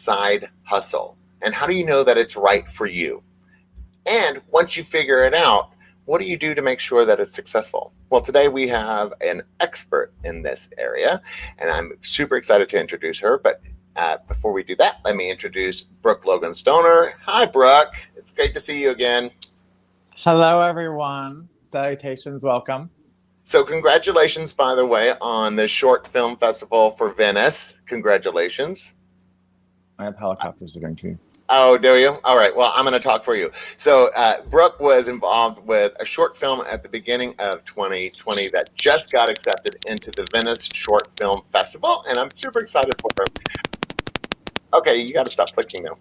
side hustle? And how do you know that it's right for you? And once you figure it out, what do you do to make sure that it's successful? Well, today we have an expert in this area, and I'm super excited to introduce her. But before we do that, let me introduce Brooke Logan Stoner. Hi, Brooke. It's great to see you again. Hello, everyone. Salutations. Welcome. So congratulations, by the way, on the Short Film Festival for Venice. Congratulations. I have helicopters again, too. Oh, do you? All right. Well, I'm going to talk for you. So Brooke was involved with a short film at the beginning of 2020 that just got accepted into the Venice Short Film Festival, and I'm super excited for her. Okay, you got to stop clicking now.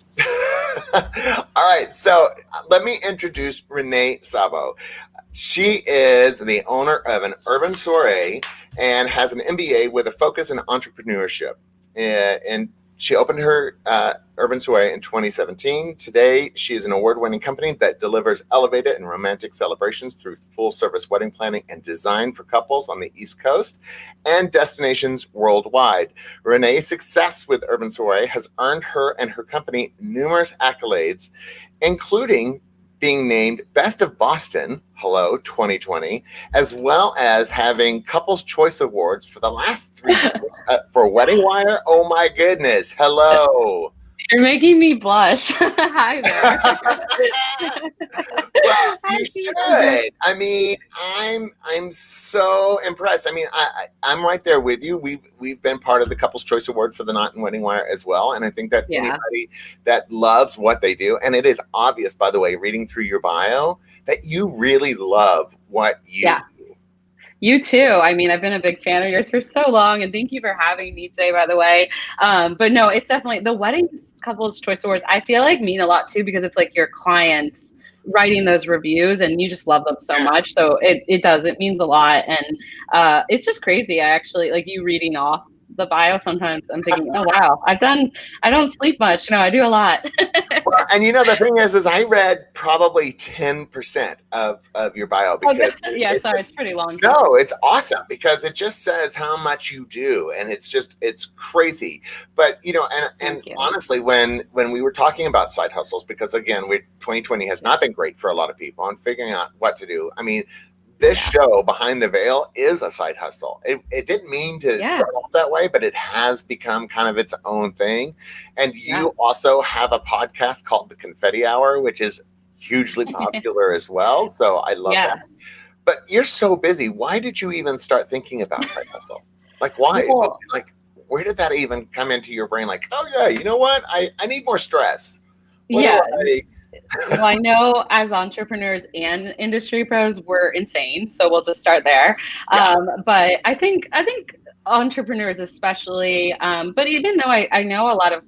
All right. So let me introduce Renee Sabo. She is the owner of an Urban Soiree and has an MBA with a focus in entrepreneurship. And she opened her Urban Soiree in 2017. Today, she is an award-winning company that delivers elevated and romantic celebrations through full-service wedding planning and design for couples on the East Coast and destinations worldwide. Renee's success with Urban Soiree has earned her and her company numerous accolades, including being named Best of Boston, 2020, as well as having Couples Choice Awards for the last 3 years for Wedding Wire. Oh my goodness, hello. You're making me blush. Hi there. Well, you should. I mean, I'm so impressed. I mean, I'm right there with you. We've been part of the Couples Choice Award for the Knot and Wedding Wire as well, and I think that anybody that loves what they do, and it is obvious, by the way, reading through your bio, that you really love what you do. You too. I mean, I've been a big fan of yours for so long, and thank you for having me today, by the way. But no, it's definitely the Weddings Couples Choice Awards, I feel like mean a lot too, because it's like your clients writing those reviews and you just love them so much. So it means a lot. And it's just crazy. I actually like you reading off the bio. Sometimes I'm thinking, oh wow, I don't sleep much. No, I do a lot. Well, and the thing is I read probably 10% of your bio because it's pretty long. No, it's awesome because it just says how much you do, and it's crazy. But and honestly, when we were talking about side hustles, because again, 2020 has not been great for a lot of people on figuring out what to do. I mean, this show, Behind the Veil, is a side hustle. It didn't mean to start off that way, but it has become kind of its own thing. And you also have a podcast called The Confetti Hour, which is hugely popular as well. So I love that. But you're so busy. Why did you even start thinking about side hustle? Like, why? Like, where did that even come into your brain? Like, oh, yeah, you know what? I need more stress. Well, I know as entrepreneurs and industry pros, we're insane. So we'll just start there. But I think entrepreneurs especially, but even though I know a lot of,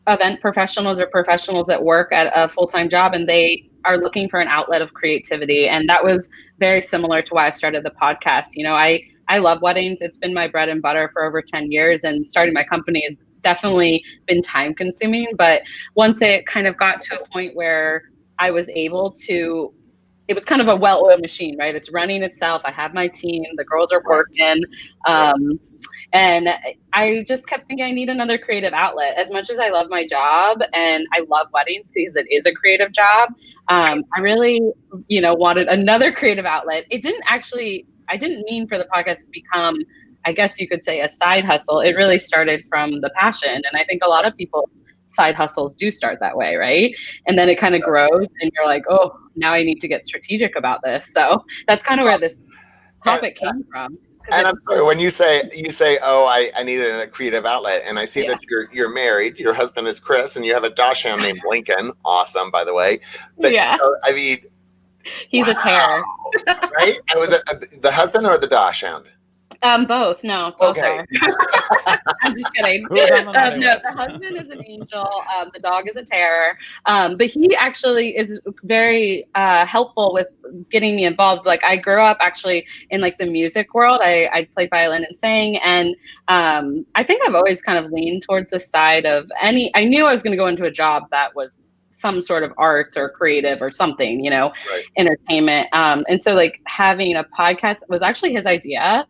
event professionals or professionals that work at a full-time job and they are looking for an outlet of creativity. And that was very similar to why I started the podcast. I love weddings. It's been my bread and butter for over 10 years, and starting my company has definitely been time consuming. But once it kind of got to a point where I was able to, it was kind of a well-oiled machine, right? It's running itself. I have my team, the girls are working. And I just kept thinking I need another creative outlet. As much as I love my job and I love weddings because it is a creative job, I really, wanted another creative outlet. I didn't mean for the podcast to become, I guess you could say, a side hustle. It really started from the passion. And I think a lot of people's side hustles do start that way, right? And then it kind of grows and you're like, oh, now I need to get strategic about this. So that's kind of where this topic came from. And I'm sorry, when you say, oh, I needed a creative outlet, and I see that you're married, your husband is Chris, and you have a dachshund named Lincoln. Awesome, by the way. But, I mean, he's a terror. Right? Was it the husband or the dachshund? Both. No, both are. I'm just kidding. No, the husband is an angel. The dog is a terror. But he actually is very helpful with getting me involved. Like I grew up actually in like the music world. I played violin and sang, and I think I've always kind of leaned towards the side of I knew I was going to go into a job that was some sort of arts or creative or something, entertainment. And so like having a podcast was actually his idea.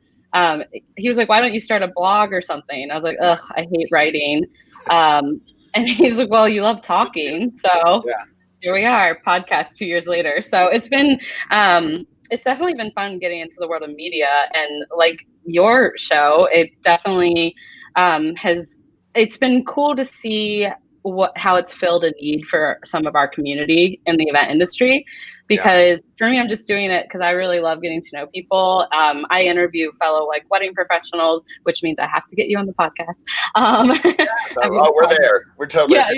He was like, why don't you start a blog or something? I was like, ugh, I hate writing. And he's like, well, you love talking. So Yeah. here we are, podcast 2 years later. So it's definitely been fun getting into the world of media, and like your show, it definitely it's been cool to see how it's filled a need for some of our community in the event industry. Because for me, I'm just doing it because I really love getting to know people. I interview fellow like wedding professionals, which means I have to get you on the podcast. We're there. We're totally yeah,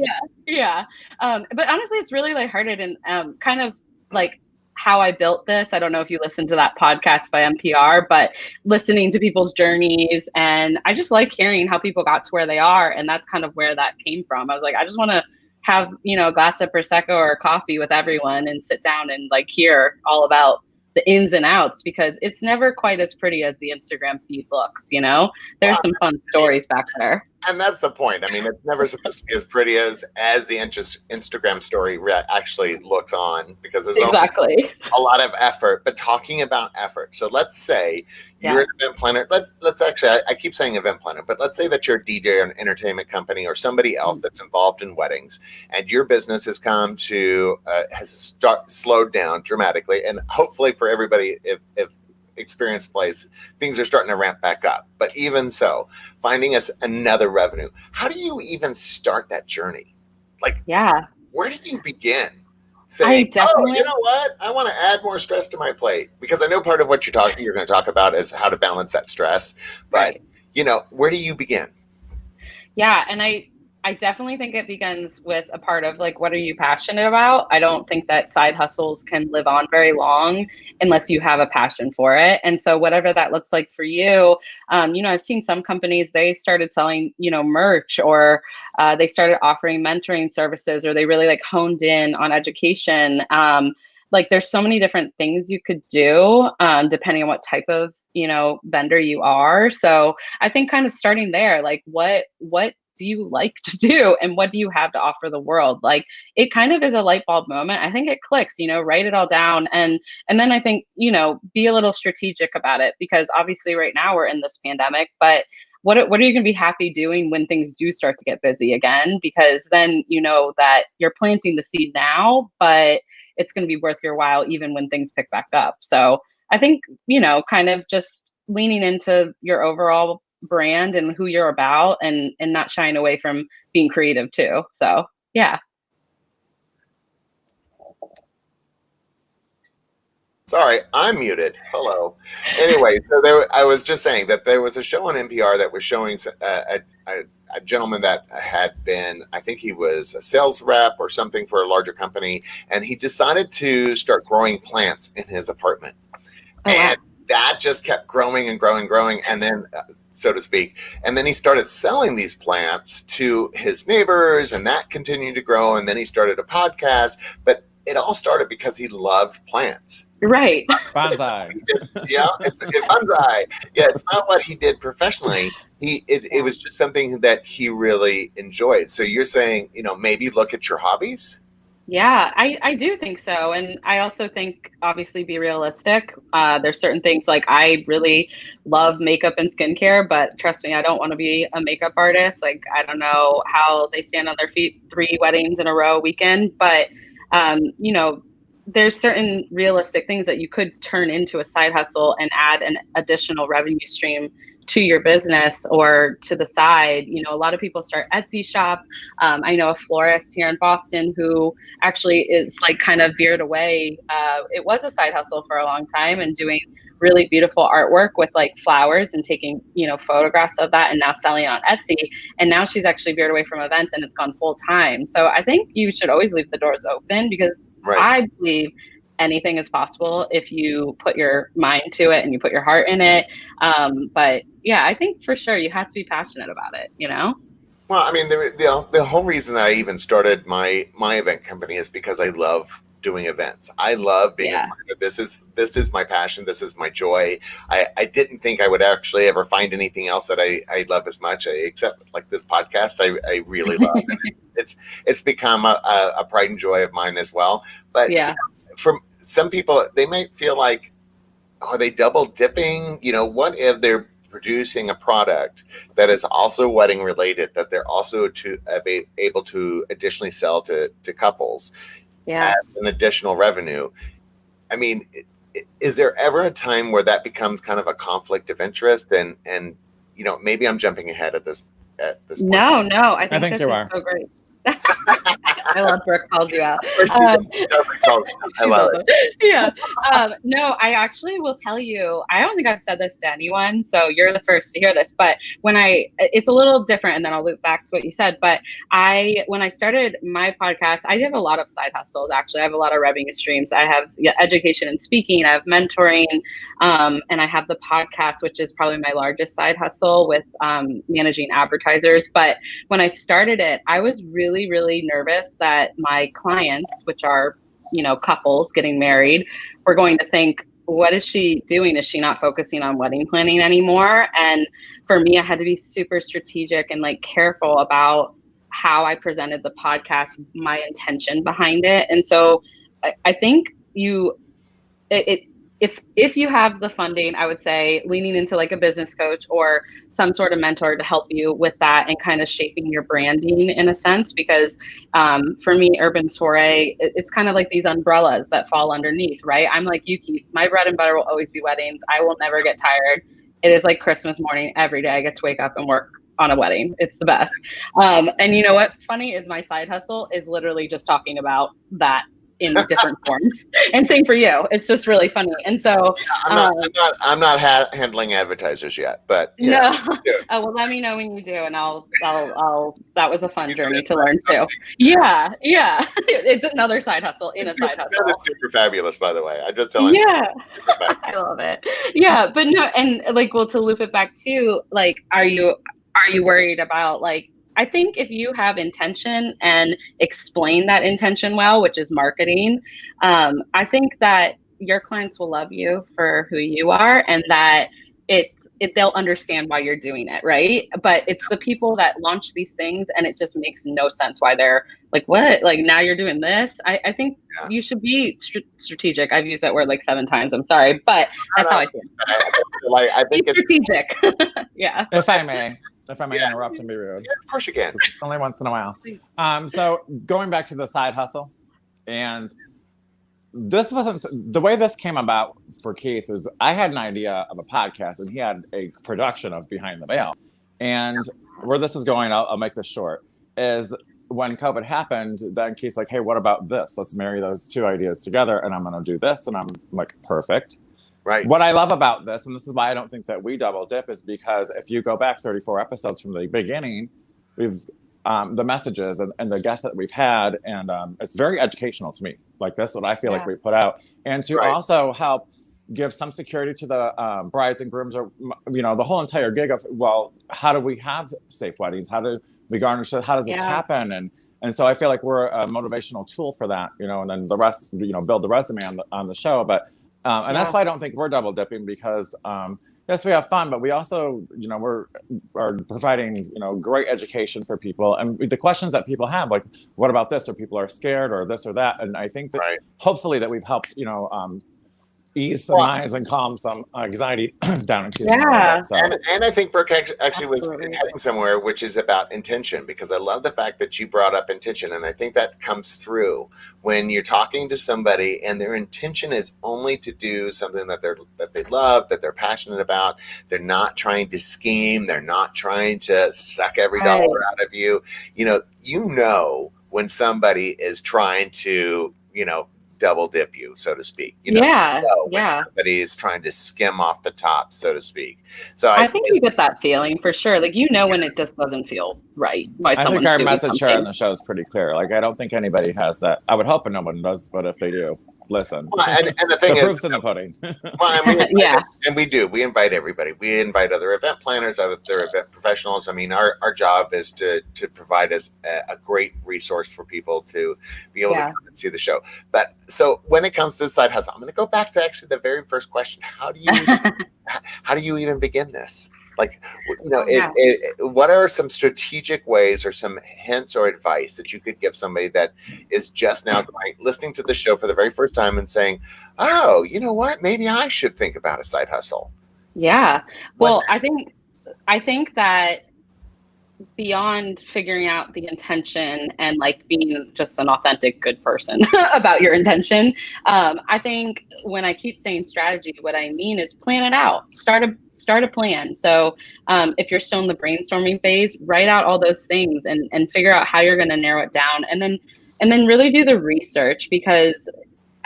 yeah. But honestly, it's really lighthearted and kind of like how I built this. I don't know if you listened to that podcast by NPR, but listening to people's journeys, and I just like hearing how people got to where they are, and that's kind of where that came from. I was like, I just want to have, a glass of prosecco or coffee with everyone and sit down and like hear all about the ins and outs, because it's never quite as pretty as the Instagram feed looks. There's some fun stories back there. And that's the point. I mean, it's never supposed to be as pretty as the Instagram story actually looks on, because there's exactly a lot of effort. But talking about effort, so let's say you're an event planner. Let's actually, I keep saying event planner, but let's say that you're a DJ or an entertainment company or somebody else that's involved in weddings, and your business has come to slowed down dramatically, and hopefully for everybody, if experience place, things are starting to ramp back up. But even so, finding us another revenue, how do you even start that journey? Like, where do you begin? Saying, you know what? I want to add more stress to my plate, because I know part of what you're going to talk about is how to balance that stress. But, where do you begin? Yeah. And I definitely think it begins with a part of like, what are you passionate about? I don't think that side hustles can live on very long unless you have a passion for it. And so whatever that looks like for you, I've seen some companies, they started selling, merch, or they started offering mentoring services, or they really like honed in on education. Like there's so many different things you could do depending on what type of, vendor you are. So I think kind of starting there, like what do you like to do, and what do you have to offer the world? Like it kind of is a light bulb moment. I think it clicks, write it all down, and then I think, be a little strategic about it, because obviously right now we're in this pandemic, but what are you going to be happy doing when things do start to get busy again? Because then that you're planting the seed now, but it's going to be worth your while even when things pick back up. So I think, kind of just leaning into your overall brand and who you're about, and not shying away from being creative too. So yeah. Sorry, I'm muted. Hello. Anyway, so I was just saying that there was a show on NPR that was showing a gentleman that had been, I think he was a sales rep or something for a larger company, and he decided to start growing plants in his apartment. And that just kept growing and growing and growing, and then, so to speak, and then he started selling these plants to his neighbors, and that continued to grow, and then he started a podcast. But it all started because he loved plants. Right. Bonsai. It's bonsai. Yeah, it's not what he did professionally. It was just something that he really enjoyed. So you're saying, maybe look at your hobbies? Yeah, I do think so. And I also think, obviously, be realistic. There's certain things, like I really love makeup and skincare, but trust me, I don't want to be a makeup artist. Like, I don't know how they stand on their feet 3 weddings in a row weekend, but there's certain realistic things that you could turn into a side hustle and add an additional revenue stream to your business or to the side. A lot of people start Etsy shops. I know a florist here in Boston who actually is like kind of veered away. It was a side hustle for a long time, and doing really beautiful artwork with like flowers and taking, photographs of that, and now selling it on Etsy. And now she's actually veered away from events, and it's gone full time. So I think you should always leave the doors open, because I believe anything is possible if you put your mind to it and you put your heart in it. But yeah, I think for sure you have to be passionate about it, Well, I mean, the whole reason that I even started my event company is because I love doing events. I love being a part of this is my passion. This is my joy. I didn't think I would actually ever find anything else that I love as much, except like this podcast. I really love, and it's become a pride and joy of mine as well. But for some people, they might feel like, are they double dipping? What if they're producing a product that is also wedding related, that they're also able to additionally sell to couples as an additional revenue. I mean, is there ever a time where that becomes kind of a conflict of interest? And you know, maybe I'm jumping ahead at this point. No, I think this you is are. so great. I love Brooke calls you out. I love it. Yeah. No, I actually will tell you, I don't think I've said this to anyone, so you're the first to hear this, but it's a little different, and then I'll loop back to what you said, but when I started my podcast, I have a lot of side hustles, actually. I have a lot of revenue streams. I have education and speaking, I have mentoring, and I have the podcast, which is probably my largest side hustle with managing advertisers. But when I started it, I was really, really nervous that my clients, which are, you know, couples getting married, were going to think, what is she doing? Is she not focusing on wedding planning anymore? And for me, I had to be super strategic and like careful about how I presented the podcast, my intention behind it. And so I think if you have the funding, I would say leaning into like a business coach or some sort of mentor to help you with that and kind of shaping your branding in a sense, because for me, Urban Soiree, it's kind of like these umbrellas that fall underneath, right? I'm like you, Keith. My bread and butter will always be weddings. I will never get tired. It is like Christmas morning every day. I get to wake up and work on a wedding. It's the best. And you know what's funny is my side hustle is literally just talking about that in different forms. And same for you. It's just really funny. And so I'm not handling advertisers yet, but no. Well, let me know when you do, and I'll that was a fun journey to learn too. Yeah. It's another side hustle in a side hustle. It's super fabulous, by the way. I'm just telling you. Yeah. I love it. Yeah, but no, and like, well, to loop it back to like, are you worried about like, I think if you have intention and explain that intention well, which is marketing, I think that your clients will love you for who you are, and that they'll understand why you're doing it, right? But it's the people that launch these things and it just makes no sense why they're like, what? Like, now you're doing this? I think you should be strategic. I've used that word like 7 times. I'm sorry, but that's how I feel. I think be strategic. Yeah. If I may interrupt and be rude. Yeah, of course you can. Only once in a while. So going back to the side hustle, and this wasn't the way this came about for Keith. Is I had an idea of a podcast, and he had a production of Behind the Veil. And where this is going, I'll make this short, is when COVID happened, then Keith's like, hey, what about this? Let's marry those two ideas together, and I'm going to do this. And I'm like, perfect. Right. What I love about this, and this is why I don't think that we double dip, is because if you go back 34 episodes from the beginning, we've the messages and the guests that we've had, and it's very educational to me. Like, that's what I feel like we put out, and to also help give some security to the brides and grooms, or the whole entire gig of, well, how do we have safe weddings? How do we garnish it? How does this happen? And so I feel like we're a motivational tool for that, and then the rest, build the resume on the show, but. And that's why I don't think we're double dipping, because yes, we have fun, but we also, are providing, great education for people. And the questions that people have, like, what about this? Or people are scared, or this or that. And I think that hopefully that we've helped, ease some minds and calm some anxiety down in Houston. And I think Brooke actually was heading somewhere, which is about intention, because I love the fact that you brought up intention. And I think that comes through when you're talking to somebody and their intention is only to do something that they love, that they're passionate about. They're not trying to scheme. They're not trying to suck every dollar out of you. When somebody is trying to, double dip you, so to speak. When somebody is trying to skim off the top, so to speak. So I think you get that feeling for sure. Like, when it just doesn't feel right. I think our message here on the show is pretty clear. Like, I don't think anybody has that. I would hope no one does, but if they do, listen. Well, and the thing the is, proof's in the pudding. And we do. We invite everybody. We invite other event planners, other event professionals. I mean, our job is to provide us a great resource for people to be able to come and see the show. But so when it comes to the side hustle, I'm going to go back to actually the very first question. How do you even begin this? Like, what are some strategic ways or some hints or advice that you could give somebody that is just now listening to the show for the very first time and saying, oh, you know what? Maybe I should think about a side hustle. Yeah. What Well, I think that beyond figuring out the intention and like being just an authentic good person about your intention, I think when I keep saying strategy, what I mean is plan it out. Start a plan. So if you're still in the brainstorming phase, write out all those things and figure out how you're going to narrow it down, and then really do the research, because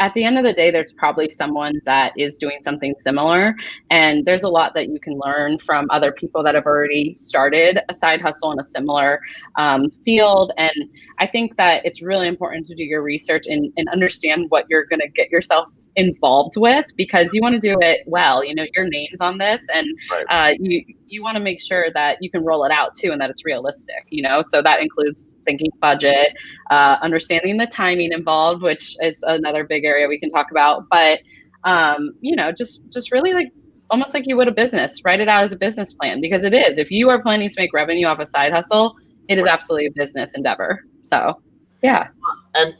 at the end of the day, there's probably someone that is doing something similar. And there's a lot that you can learn from other people that have already started a side hustle in a similar field. And I think that it's really important to do your research and understand what you're going to get yourself involved with, because you want to do it well. You know, your name's on this, and right. you want to make sure that you can roll it out too, and that it's realistic. You know, so that includes thinking budget, understanding the timing involved, which is another big area we can talk about. But just really like almost like you would a business, write it out as a business plan, because it is. If you are planning to make revenue off a side hustle, it is Right. absolutely a business endeavor. So, yeah. And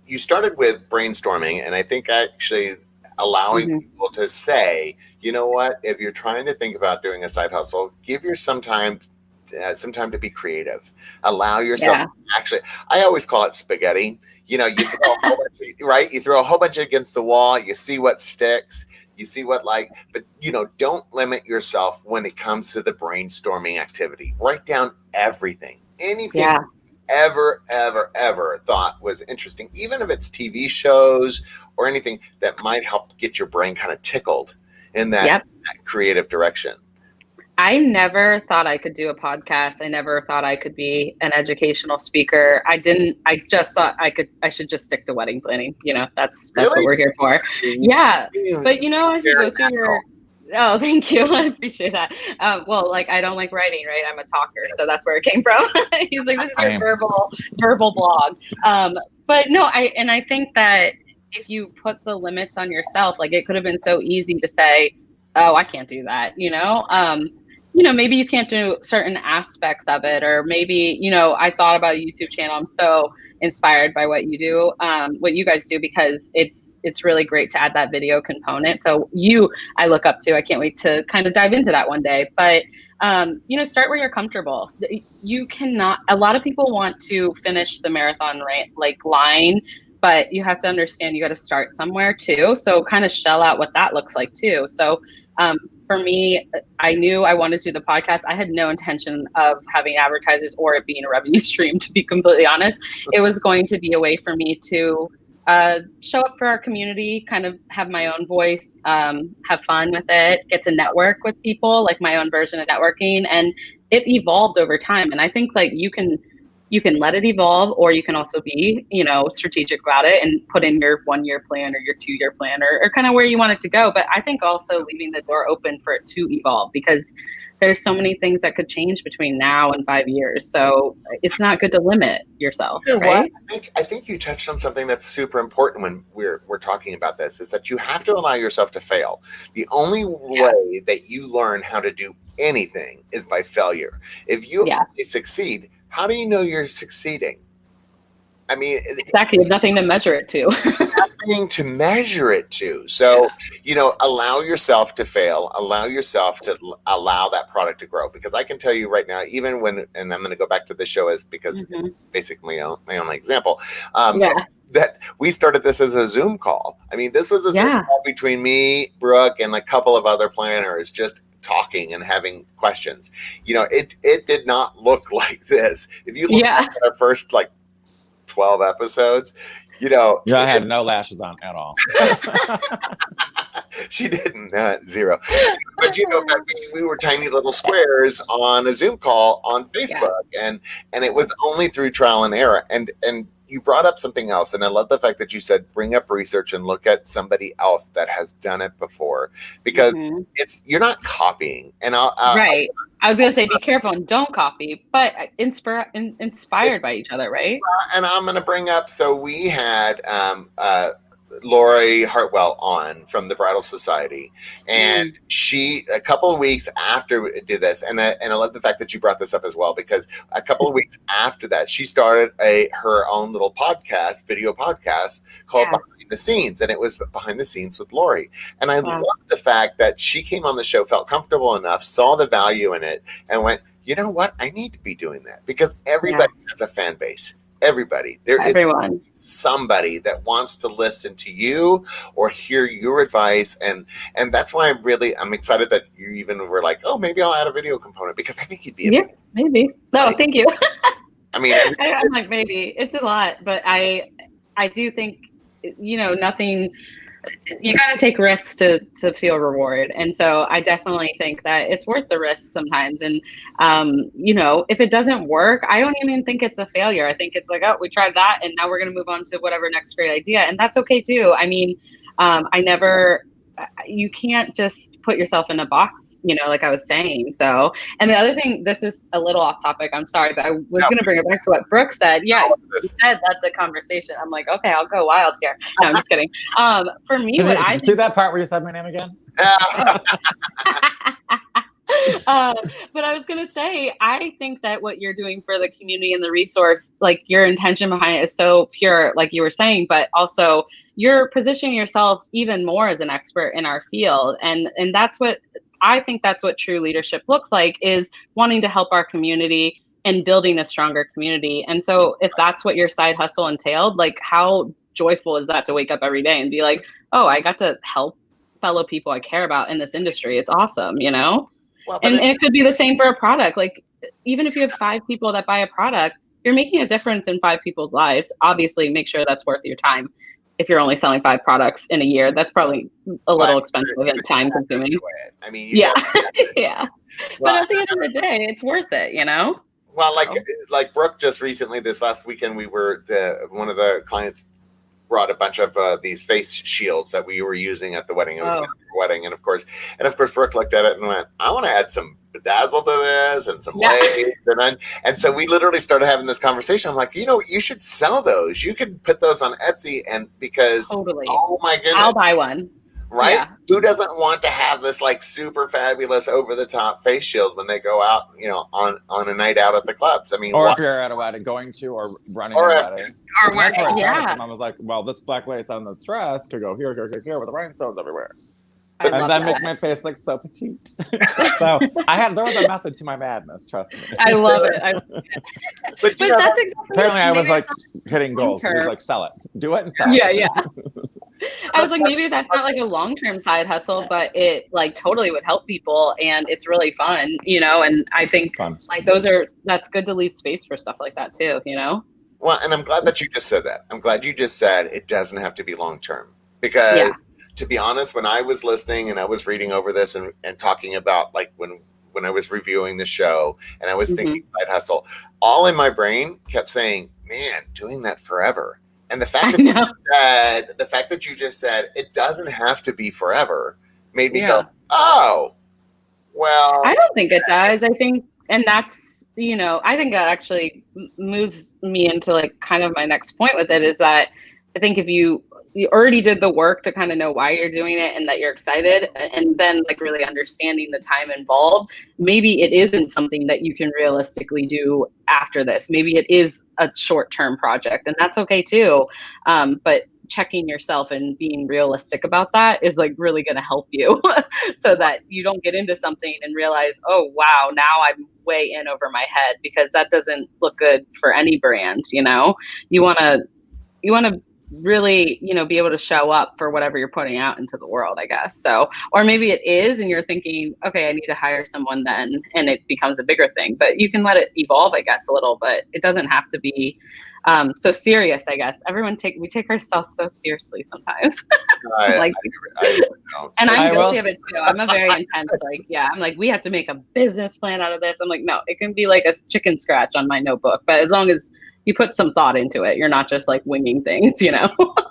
you started with brainstorming, and I think actually allowing Mm-hmm. people to say, you know what, if you're trying to think about doing a side hustle, give your some time to be creative. Allow yourself Yeah. actually. I always call it spaghetti. You know, you throw a whole bunch right. You throw a whole bunch against the wall. You see what sticks. You see what but don't limit yourself when it comes to the brainstorming activity. Write down everything, anything Yeah. ever thought was interesting, even if it's TV shows or anything that might help get your brain kind of tickled in that creative direction. I never thought I could do a podcast. I never thought I could be an educational speaker. I just thought I should just stick to wedding planning. You know, that's what Really? we're here for. Yeah. But as you go through oh, thank you. I appreciate that. Well, like, I don't like writing, right? I'm a talker. So that's where it came from. He's like, this is your verbal blog. But no, I think that if you put the limits on yourself, like, it could have been so easy to say, oh, I can't do that. Maybe you can't do certain aspects of it, or maybe, I thought about a YouTube channel. I'm so inspired by what you do, what you guys do, because it's really great to add that video component. So I look up to. I can't wait to kind of dive into that one day. But start where you're comfortable. You cannot. A lot of people want to finish the marathon line, but you have to understand you got to start somewhere too. So kind of shell out what that looks like too. So for me, I knew I wanted to do the podcast. I had no intention of having advertisers or it being a revenue stream, to be completely honest. It was going to be a way for me to show up for our community, kind of have my own voice, have fun with it, get to network with people, like my own version of networking. And it evolved over time. And I think like you can let it evolve, or you can also be, strategic about it and put in your 1-year plan or your 2-year plan, or kind of where you want it to go. But I think also leaving the door open for it to evolve, because there's so many things that could change between now and 5 years. So it's not good to limit yourself, right? I think you touched on something that's super important when we're talking about this, is that you have to allow yourself to fail. The only way that you learn how to do anything is by failure. If you succeed, how do you know you're succeeding? I mean, exactly. You have nothing to measure it to. Nothing to measure it to. So, allow yourself to fail, allow yourself to allow that product to grow. Because I can tell you right now, even when, and I'm going to go back to the show because it's basically my only example, that we started this as a Zoom call. I mean, this was a Zoom call between me, Brooke, and a couple of other planners, just talking and having questions. It did not look like this. If you look at our first 12 episodes, I had no lashes on at all. She didn't, zero. But we were tiny little squares on a Zoom call on Facebook, and it was only through trial and error. And you brought up something else, and I love the fact that you said bring up research and look at somebody else that has done it before, because you're not copying. And right. I was gonna say, be careful and don't copy, but inspired by each other, right? And I'm gonna bring up. So we had Lori Hartwell on from the Bridal Society, and she, a couple of weeks after we did this, and I love the fact that you brought this up as well, because a couple of weeks after that, she started her own little video podcast called Behind the scenes, and it was behind the scenes with Lori. And I Wow. loved the fact that she came on the show, felt comfortable enough, saw the value in it, and went, you know what? I need to be doing that, because everybody has a fan base. Everybody. There is Everyone. somebody that wants to listen to you or hear your advice. And that's why I'm excited that you even were like, oh, maybe I'll add a video component, because I think you'd be Yeah, maybe. No, thank you. I mean, I'm like, maybe it's a lot, but I do think, nothing, you got to take risks to feel reward. And so I definitely think that it's worth the risk sometimes. And, if it doesn't work, I don't even think it's a failure. I think it's like, oh, we tried that and now we're going to move on to whatever next great idea. And that's okay too. I mean, you can't just put yourself in a box, like I was saying. So, and the other thing, this is a little off topic, I'm sorry, but I was going to bring it back to what Brooke said. Yeah, you said that's the conversation. I'm like, okay, I'll go wild here. No, I'm just kidding. For me, do that part where you said my name again? But I was going to say, I think that what you're doing for the community and the resource, like your intention behind it is so pure, like you were saying, but also you're positioning yourself even more as an expert in our field. And that's what I think, that's what true leadership looks like, is wanting to help our community and building a stronger community. And so if that's what your side hustle entailed, like how joyful is that to wake up every day and be like, oh, I got to help fellow people I care about in this industry. It's awesome, Well, and it could be the same for a product. Like, even if you have 5 people that buy a product, you're making a difference in 5 people's lives. Obviously, make sure that's worth your time. If you're only selling 5 products in a year, that's probably a little expensive and time consuming. I mean, yeah. But at the end of the day, it's worth it, Well, like Brooke just recently, this last weekend, one of the clients brought a bunch of these face shields that we were using at the wedding. It was a wedding, and of course, Brooke looked at it and went, "I want to add some bedazzle to this and some lace." And so we literally started having this conversation. I'm like, you should sell those. You could put those on Etsy, and because totally, oh my goodness, I'll buy one. Right? Yeah. Who doesn't want to have this like super fabulous over the top face shield when they go out, on a night out at the clubs? I mean, or if you're at a wedding, going to or running a wedding. Or working, I was like, well, this black lace on this dress could go here with the rhinestones everywhere. And then make my face look so petite. So there was a method to my madness, trust me. I love it. But that's exactly. Apparently, I was like hitting gold. He was like, sell it, do it, and sell it. Yeah. I was like, maybe that's not like a long-term side hustle, but it like totally would help people, and it's really fun, And I think like that's good to leave space for stuff like that too, Well, and I'm glad that you just said that. I'm glad you just said it doesn't have to be long-term, because. Yeah. To be honest, when I was listening and I was reading over this and talking about like when I was reviewing the show and I was thinking side hustle, all in my brain kept saying, man, doing that forever. And the fact that you just said it doesn't have to be forever made me go, oh, well. I don't think it does. I think, and that's, I think that actually moves me into like kind of my next point with it, is that I think if you already did the work to kind of know why you're doing it and that you're excited, and then like really understanding the time involved, maybe it isn't something that you can realistically do after this. Maybe it is a short-term project, and that's okay too. But checking yourself and being realistic about that is like really going to help you so that you don't get into something and realize, oh, wow, now I'm way in over my head, because that doesn't look good for any brand. You want to really, be able to show up for whatever you're putting out into the world, I guess. So, or maybe it is, and you're thinking, okay, I need to hire someone then, and it becomes a bigger thing, but you can let it evolve, I guess, a little, but it doesn't have to be so serious, I guess. We take ourselves so seriously sometimes. Like, and I'm guilty of it too. I'm a very intense, I'm like, we have to make a business plan out of this. I'm like, no, it can be like a chicken scratch on my notebook, but as long as you put some thought into it, you're not just like winging things,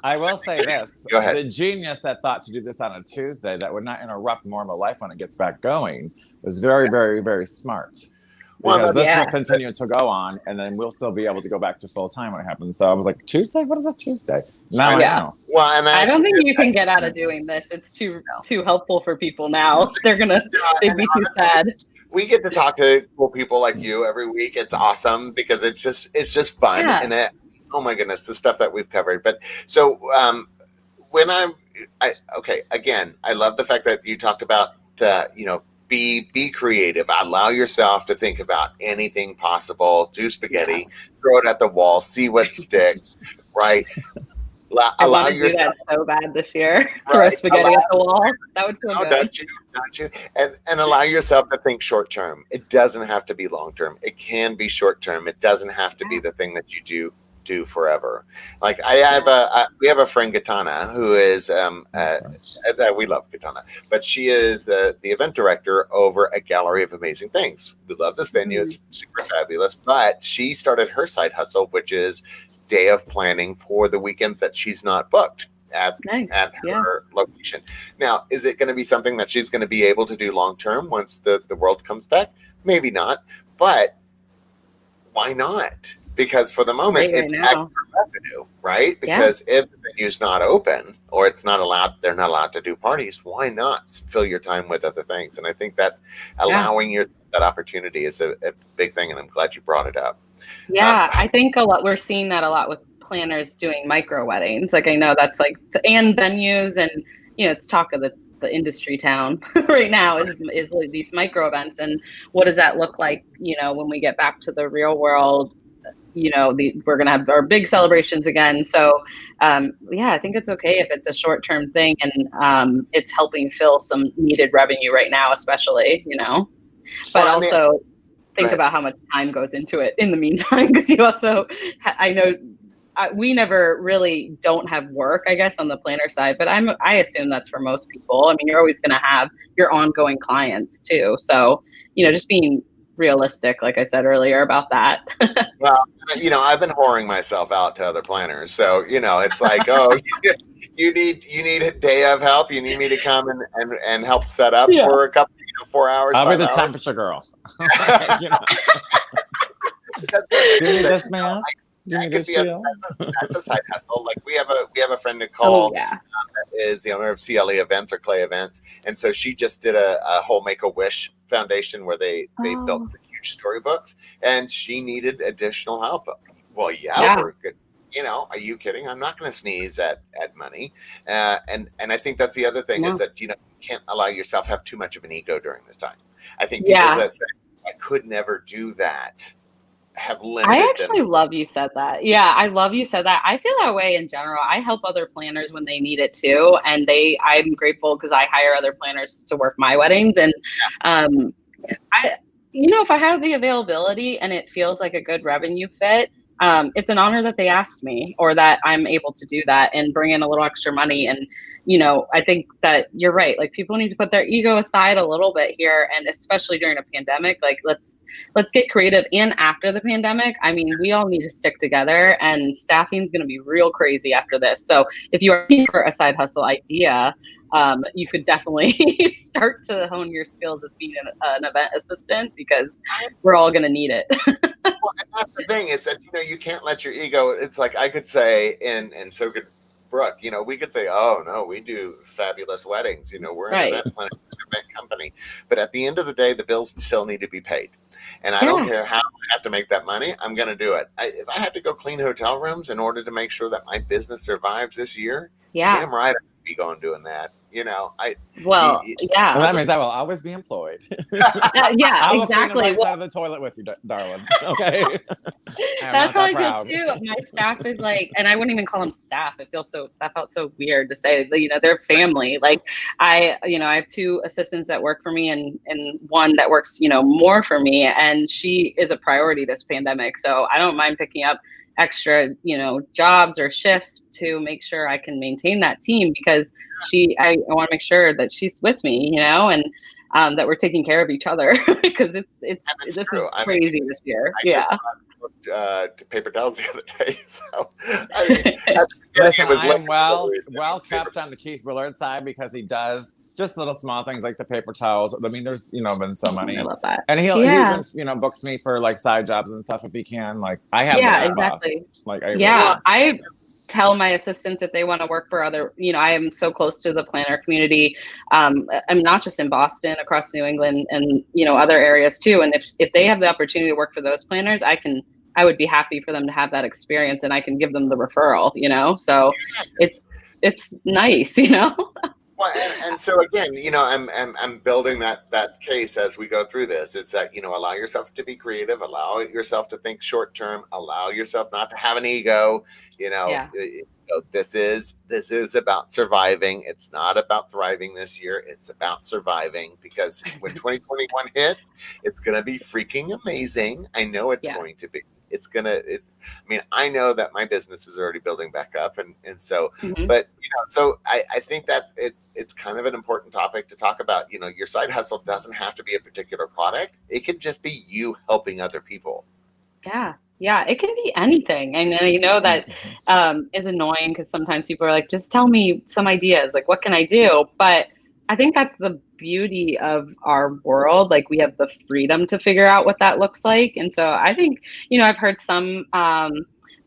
I will say this. Go ahead. The genius that thought to do this on a Tuesday that would not interrupt normal life when it gets back going was very, very, very smart. Because this will continue to go on, and then we'll still be able to go back to full time when it happens. So I was like, Tuesday? What is this Tuesday? Now I know. Well, and I don't think you can get out of doing this. It's too helpful for people now. They'd be too sad. We get to talk to cool people like you every week. It's awesome because it's just fun. And oh my goodness, the stuff that we've covered. But so when okay, again, I love the fact that you talked about, be creative. Allow yourself to think about anything possible. Do spaghetti, throw it at the wall, see what sticks, right? I Allow want to do yourself, that so bad this year. Throw right? spaghetti at the wall. That would feel good. Don't you? And allow yourself to think short term. It doesn't have to be long term. It can be short term. It doesn't have to be the thing that you do forever. Like we have a friend Gitana who is we love Gitana, but she is the event director over a Gallery of Amazing Things. We love this venue. It's super fabulous, but she started her side hustle, which is day of planning for the weekends that she's not booked at her location. Now, is it going to be something that she's going to be able to do long term once the world comes back? Maybe not, but why not? Because for the moment, it's extra revenue, right? Because if the venue's not open or it's not allowed, they're not allowed to do parties. Why not fill your time with other things? And I think that allowing that opportunity is a big thing, and I'm glad you brought it up. Yeah, I think we're seeing that a lot with planners doing micro weddings. Like I know that's like, and venues, and it's talk of the industry town right now is like these micro events. And what does that look like, when we get back to the real world? We're going to have our big celebrations again. So, I think it's okay if it's a short-term thing, and it's helping fill some needed revenue right now, especially, but also think about how much time goes into it in the meantime, because you also, I know we never really don't have work, I guess, on the planner side, but I assume that's for most people. I mean, you're always going to have your ongoing clients too. So, just being realistic, like I said earlier about that. Well, I've been whoring myself out to other planners. So, it's like, oh, you need a day of help. You need me to come and help set up for a couple, 4 hours. I'll be the temperature girl. Do you need this mask? That's a side hustle. Like we have a friend Nicole that is the owner of CLE Events or Clay Events, and so she just did a whole Make-A-Wish Foundation where they built the huge storybooks, and she needed additional help. Well, we're good. Are you kidding? I'm not going to sneeze at money, and I think that's the other thing is that you can't allow yourself have too much of an ego during this time. I think people that say I could never do that have limited. I actually love you said that. Yeah, I love you said that. I feel that way in general. I help other planners when they need it too, and I'm grateful because I hire other planners to work my weddings, and if I have the availability and it feels like a good revenue fit, it's an honor that they asked me or that I'm able to do that and bring in a little extra money. And, I think that you're right. Like people need to put their ego aside a little bit here. And especially during a pandemic, like let's get creative. And after the pandemic, I mean, we all need to stick together, and staffing is going to be real crazy after this. So if you are looking for a side hustle idea, you could definitely start to hone your skills as being an event assistant, because we're all going to need it. Well, and that's the thing is that, you can't let your ego, it's like I could say, and so could Brooke, we could say, oh no, we do fabulous weddings. We're an event planning event company, but at the end of the day, the bills still need to be paid. And I don't care how I have to make that money. I'm going to do it. If I have to go clean hotel rooms in order to make sure that my business survives this year, damn right I'm going to be going doing that. Well, that means I will always be employed. I will exactly. Clean the right side of the toilet with you, darling. Okay. That's how I feel too. My staff is like, and I wouldn't even call them staff. That felt so weird to say. They're family. Like I have 2 assistants that work for me, and one that works, more for me, and she is a priority this pandemic. So I don't mind picking up extra, jobs or shifts to make sure I can maintain that team, because I want to make sure that she's with me, and that we're taking care of each other, because this is crazy this year. To paper towels the other day, so listen, I am well kept on the Keith Willard side, because he does just little small things like the paper towels. I mean, there's been so many. I love that. And he even books me for like side jobs and stuff if he can. Like I have exactly. Like I tell my assistants if they want to work for other, I am so close to the planner community. I'm not just in Boston, across New England, and other areas too. And if they have the opportunity to work for those planners, I would be happy for them to have that experience, and I can give them the referral. So it's it's nice, you know? Well, and so again, I'm building that case as we go through this. It's that, allow yourself to be creative, allow yourself to think short term, allow yourself not to have an ego. Yeah. This is about surviving. It's not about thriving this year. It's about surviving, because when 2021 hits, it's going to be freaking amazing. I know it's going to be. I know that my business is already building back up, and so, but so I think that it's kind of an important topic to talk about. Your side hustle doesn't have to be a particular product. It can just be you helping other people. Yeah, it can be anything. And I know that is annoying, because sometimes people are like, just tell me some ideas, like, what can I do? But I think that's the beauty of our world. Like, we have the freedom to figure out what that looks like. And so I think, I've heard some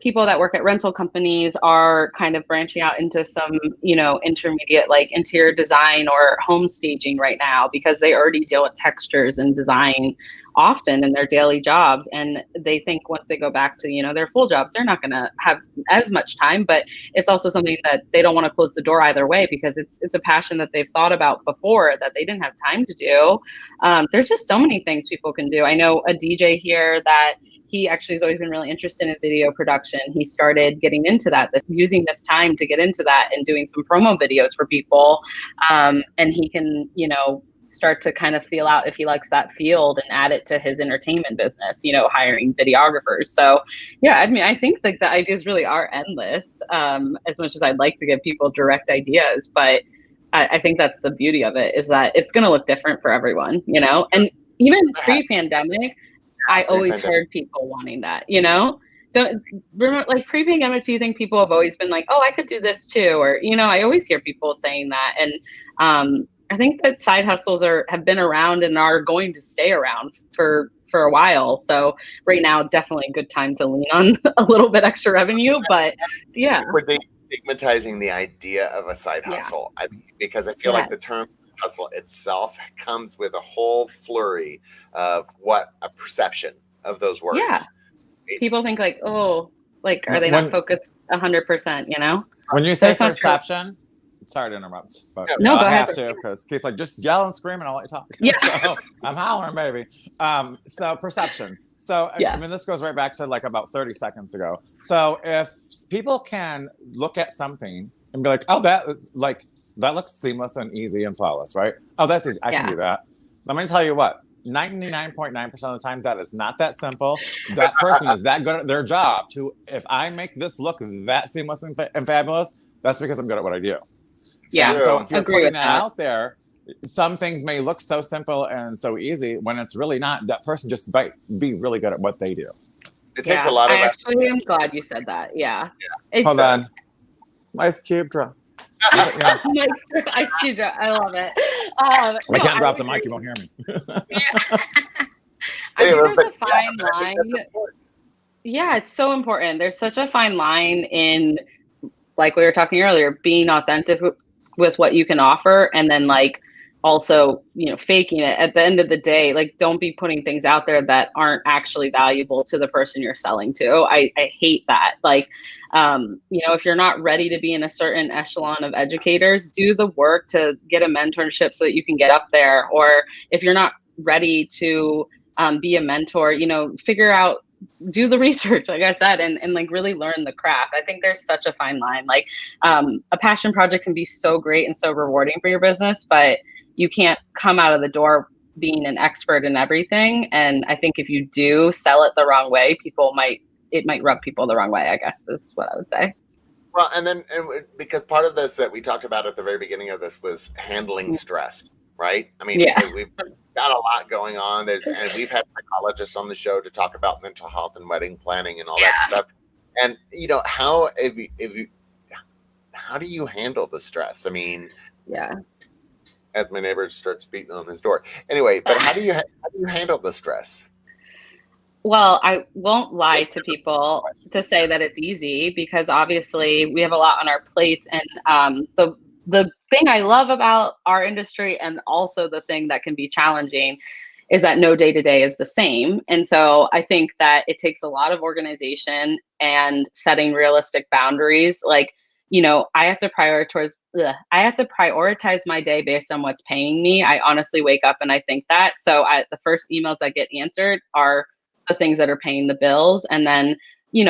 people that work at rental companies are kind of branching out into some, intermediate, like interior design or home staging right now, because they already deal with textures and design often in their daily jobs. And they think once they go back to, their full jobs, they're not going to have as much time, but it's also something that they don't want to close the door either way, because it's a passion that they've thought about before that they didn't have time to do. There's just so many things people can do. I know a DJ here that he actually has always been really interested in video production. He started getting into that, using this time to get into that and doing some promo videos for people. And he can, start to kind of feel out if he likes that field and add it to his entertainment business, hiring videographers. So yeah, I think like the ideas really are endless, as much as I'd like to give people direct ideas, but I think that's the beauty of it, is that it's going to look different for everyone, and even pre-pandemic, I always heard people wanting that, Don't remember, like pre-pandemic, do you think people have always been like, oh, I could do this too? Or, I always hear people saying that. And I think that side hustles have been around and are going to stay around for a while. So right now, definitely a good time to lean on a little bit extra revenue, but yeah. We're destigmatizing the idea of a side hustle, because I feel like the term hustle itself comes with a whole flurry of what a perception of those words. Yeah. People think like, oh, like, are they not focused 100%, When you say perception, sorry to interrupt, but no, go I ahead. have to, because Keith's like, just yell and scream and I'll let you talk. Yeah. So, I'm hollering, baby. So perception. So, I mean, this goes right back to like about 30 seconds ago. So if people can look at something and be like, oh, that looks seamless and easy and flawless, right? Oh, that's easy. I can do that. Let me tell you what, 99.9% of the time, that is not that simple. That person is that good at their job if I make this look that seamless and fabulous, that's because I'm good at what I do. Yeah. So if you're putting that out there, some things may look so simple and so easy when it's really not. That person just might be really good at what they do. It takes a lot of. I actually am glad you said that. Yeah. Hold on. Ice cube drop. Ice cube drop. I love it. I can't drop the mic. You won't hear me. I think there's a fine line. Yeah, it's so important. There's such a fine line in, like we were talking earlier, being authentic with what you can offer, and then like also, faking it. At the end of the day, like, don't be putting things out there that aren't actually valuable to the person you're selling to. I hate that. Like, if you're not ready to be in a certain echelon of educators, do the work to get a mentorship so that you can get up there. Or if you're not ready to be a mentor, figure out, do the research, like I said, and like really learn the craft. I think there's such a fine line. Like, a passion project can be so great and so rewarding for your business, but you can't come out of the door being an expert in everything. And I think if you do sell it the wrong way, it might rub people the wrong way, I guess is what I would say. Well, and because part of this that we talked about at the very beginning of this was handling stress, right? I mean, we've got a lot going on. And we've had psychologists on the show to talk about mental health and wedding planning and all that stuff. And how do you handle the stress? I mean, as my neighbor starts beating on his door. Anyway, but how do you handle the stress? Well, I won't lie to people to say that it's easy, because obviously we have a lot on our plates, and the thing I love about our industry, and also the thing that can be challenging, is that no day to day is the same. And so I think that it takes a lot of organization and setting realistic boundaries. Like, I have to prioritize my day based on what's paying me. I honestly wake up and I think that. So the first emails that get answered are the things that are paying the bills. And then,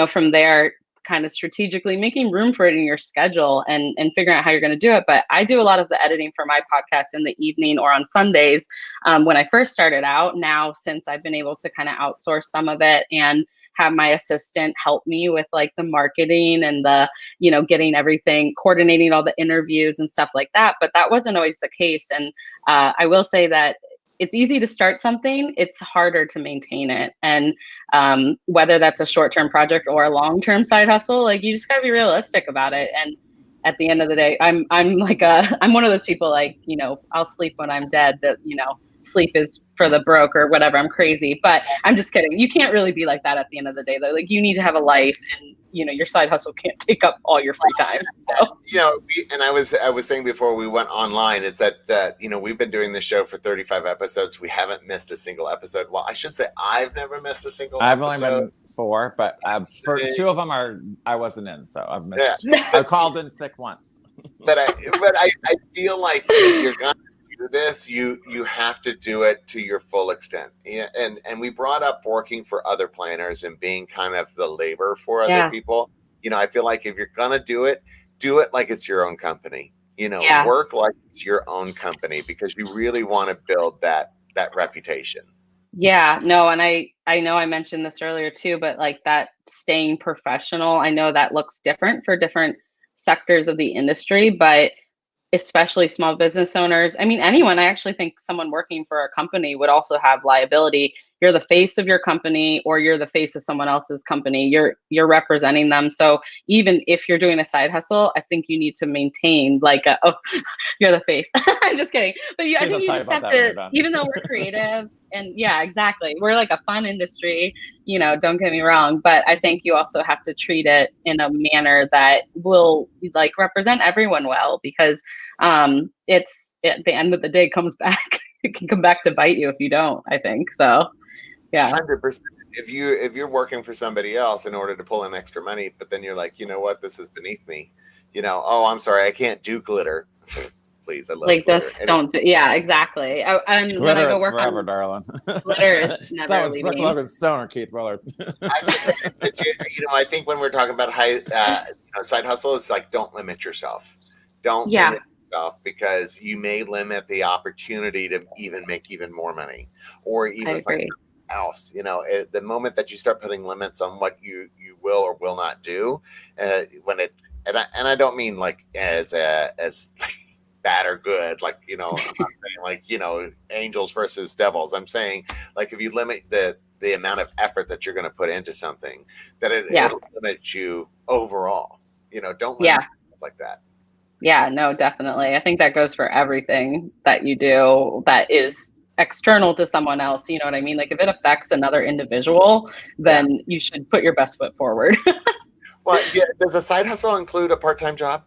from there, kind of strategically making room for it in your schedule and figuring out how you're going to do it. But I do a lot of the editing for my podcast in the evening or on Sundays. When I first started out, now since I've been able to kind of outsource some of it and have my assistant help me with like the marketing and the, getting everything, coordinating all the interviews and stuff like that. But that wasn't always the case. And I will say that it's easy to start something, it's harder to maintain it. And whether that's a short-term project or a long-term side hustle, like you just gotta be realistic about it. And at the end of the day, I'm one of those people like, I'll sleep when I'm dead, that, sleep is for the broke or whatever. I'm crazy, but I'm just kidding. You can't really be like that at the end of the day though. Like you need to have a life, and your side hustle can't take up all your free time. So and I was saying before we went online, it's that we've been doing this show for 35 episodes. We haven't missed a single episode. Well, I should say I've never missed a single episode. I've only been 4, but for 2 of them I wasn't in, so I've missed. Yeah. I called in sick once. But I feel like if you're gonna do this, you have to do it to your full extent. And we brought up working for other planners and being kind of the labor for other people. I feel like if you're gonna do it like it's your own company. Work like it's your own company, because you really want to build that reputation. Yeah, no, and I know I mentioned this earlier too, but like that staying professional, I know that looks different for different sectors of the industry, but especially small business owners. I mean, anyone. I actually think someone working for a company would also have liability. You're the face of your company, or you're the face of someone else's company. You're representing them. So even if you're doing a side hustle, I think you need to maintain you're the face. I'm just kidding. But I think you just have to, even though we're creative and yeah, exactly. We're like a fun industry, don't get me wrong, but I think you also have to treat it in a manner that will like represent everyone well, because it's at the end of the day comes back. It can come back to bite you if you don't, I think. So yeah. 100%. If you're working for somebody else in order to pull in extra money, but then you're like, you know what, this is beneath me. Oh, I'm sorry, I can't do glitter. Please, I love like glitter. This. Don't do, yeah, exactly. And glitter when I go work forever, on darling. Glitter is never leaving. Brooke Logan Stone or Keith Willard. I think when we're talking about side hustle, it's like don't limit yourself. Don't limit yourself, because you may limit the opportunity to make even more money, or even find something else. The moment that you start putting limits on what you will or will not do, and I don't mean like as bad or good, like I'm not saying like angels versus devils. I'm saying like if you limit the amount of effort that you're going to put into something, that it'll limit you overall. Don't limit yourself like that. Yeah, no, definitely. I think that goes for everything that you do that is external to someone else. You know what I mean? Like if it affects another individual, then you should put your best foot forward. Well, does a side hustle include a part-time job?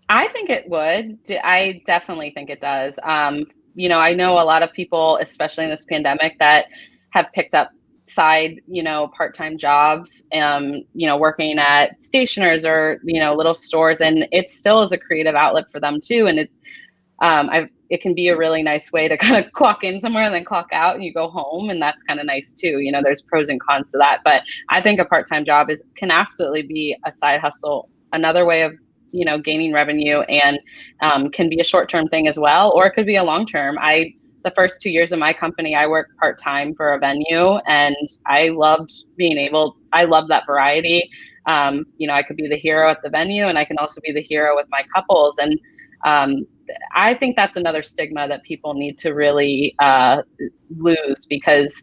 I think it would. I definitely think it does. I know a lot of people, especially in this pandemic, that have picked up side, part-time jobs, working at stationers or, little stores, and it still is a creative outlet for them too. And it can be a really nice way to kind of clock in somewhere and then clock out and you go home, and that's kind of nice too. There's pros and cons to that, but I think a part-time job can absolutely be a side hustle, another way of gaining revenue, and can be a short-term thing as well, or it could be a long-term. The first 2 years of my company, I worked part-time for a venue, and I loved that variety. I could be the hero at the venue, and I can also be the hero with my couples. And I think that's another stigma that people need to really lose, because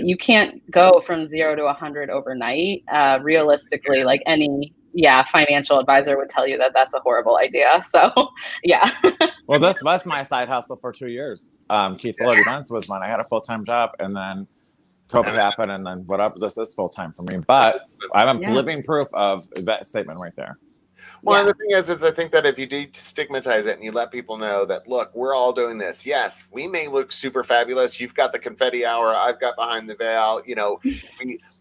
you can't go from 0 to 100 overnight. Realistically, like any financial advisor would tell you that that's a horrible idea. So, yeah. Well, this was my side hustle for 2 years. Keith Willard events was mine. I had a full-time job, and then COVID happened, and then whatever. This is full-time for me. But I'm living proof of that statement right there. Well, and the thing is I think that if you destigmatize it and you let people know that, look, we're all doing this. Yes, we may look super fabulous. You've got the confetti hour. I've got behind the veil. You know,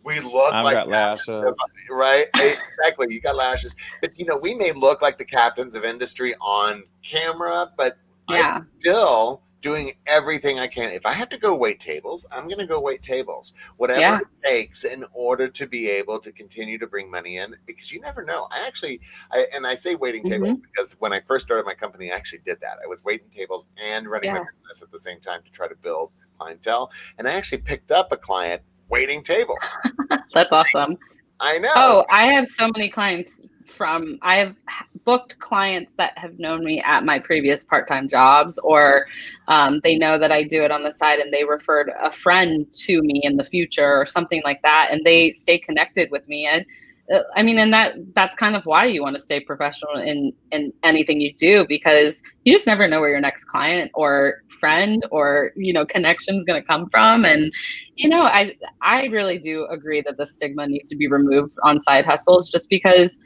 we look I've like got lashes. Right? Exactly. You got lashes. But, you know, we may look like the captains of industry on camera, but I'm still doing everything I can. If I have to go wait tables, I'm going to go wait tables. Whatever it takes in order to be able to continue to bring money in, because you never know. I say waiting tables because when I first started my company, I actually did that. I was waiting tables and running my business at the same time to try to build clientele. And I actually picked up a client waiting tables. That's awesome. I know. Oh, I have so many clients I have booked clients that have known me at my previous part-time jobs, or they know that I do it on the side and they referred a friend to me in the future or something like that. And they stay connected with me. And I mean, and that's kind of why you want to stay professional in anything you do, because you just never know where your next client or friend or, you know, connection is going to come from. And, you know, I really do agree that the stigma needs to be removed on side hustles, just because,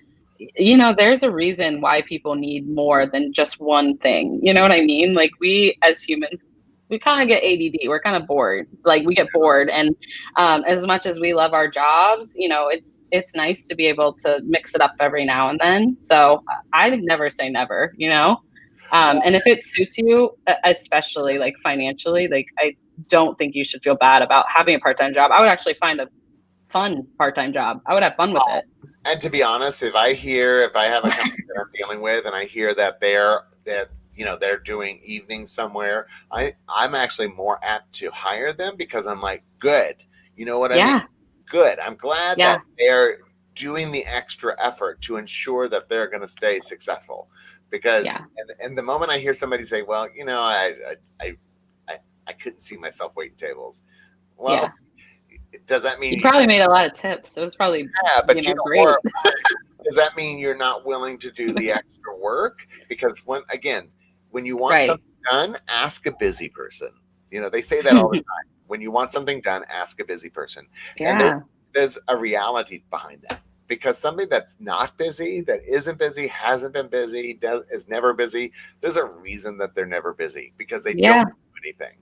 you know, there's a reason why people need more than just one thing. You know what I mean? Like, we as humans, we kind of get ADD. We're kind of bored. Like, we get bored. And as much as we love our jobs, you know, it's nice to be able to mix it up every now and then. So I would never say never, you know? And if it suits you, especially like financially, like, I don't think you should feel bad about having a part-time job. I would actually find a fun part-time job. I would have fun with it. And to be honest, if I have a company that I'm dealing with and I hear that they're doing evenings somewhere, I'm actually more apt to hire them, because I'm like, good. You know what I mean? Good. I'm glad that they're doing the extra effort to ensure that they're going to stay successful. Because and the moment I hear somebody say, well, you know, I couldn't see myself waiting tables. Well, does that mean you probably made a lot of tips? It was probably but great. Or does that mean you're not willing to do the extra work? Because when you want something done, ask a busy person. You know, they say that all the time. When you want something done, ask a busy person. And there's a reality behind that. Because somebody that's not busy, that isn't busy, hasn't been busy, is never busy, there's a reason that they're never busy, because they don't do anything.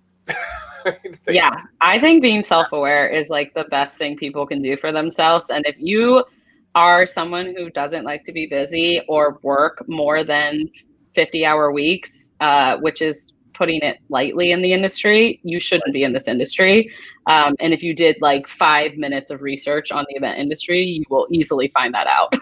I think being self-aware is like the best thing people can do for themselves. And if you are someone who doesn't like to be busy or work more than 50-hour weeks, which is putting it lightly in the industry, you shouldn't be in this industry. And if you did like 5 minutes of research on the event industry, you will easily find that out.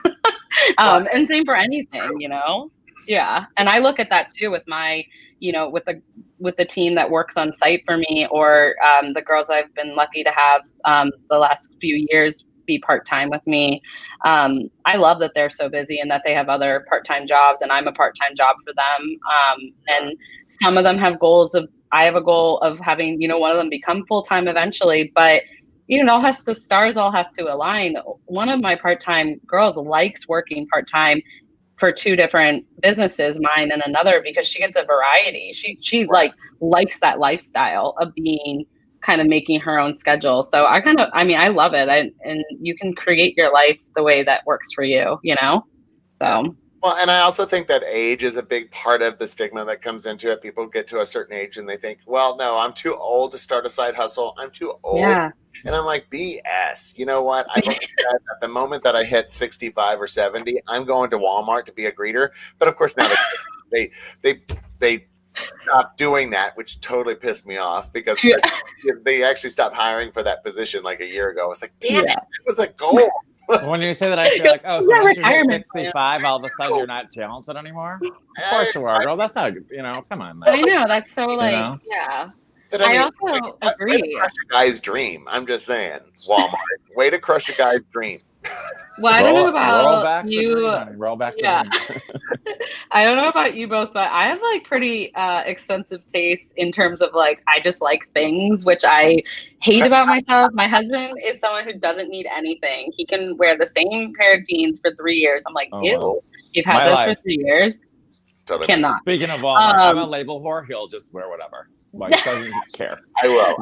And same for anything, you know? Yeah. And I look at that too with my, you know, with the team that works on site for me, or the girls I've been lucky to have the last few years be part-time with me. I love that they're so busy and that they have other part-time jobs, and I'm a part-time job for them. And some of them have I have a goal of having, you know, one of them become full-time eventually, but you know, the stars all have to align. One of my part-time girls likes working part-time for 2 different businesses, mine and another, because she gets a variety. She likes that lifestyle of being kind of making her own schedule. So I love it. And you can create your life the way that works for you, you know? So. Well, and I also think that age is a big part of the stigma that comes into it. People get to a certain age and they think, well, no, I'm too old to start a side hustle. I'm too old. Yeah. And I'm like, BS. You know what? I look at the moment that I hit 65 or 70, I'm going to Walmart to be a greeter. But of course now they stopped doing that, which totally pissed me off, because they actually stopped hiring for that position like a year ago. It's like, damn it, that was a goal. When you say that, I feel like, oh, so once you hit 65, all of a sudden you're not talented anymore? Of course you are, girl. That's not, you know, come on, man. I know, that's so like, you know? yeah. But I mean, also agree. Way to crush a guy's dream. I'm just saying, Walmart. Way to crush a guy's dream. Well, I don't know about roll back you. The dream, honey. Roll back the dream. I don't know about you both, but I have like pretty expensive tastes in terms of like, I just like things, which I hate about myself. My husband is someone who doesn't need anything. He can wear the same pair of jeans for 3 years. I'm like, ew, wow. You've had those for 3 years? Totally. Cannot. Speaking of Walmart, I'm a label whore. He'll just wear whatever. Like, doesn't care. I will.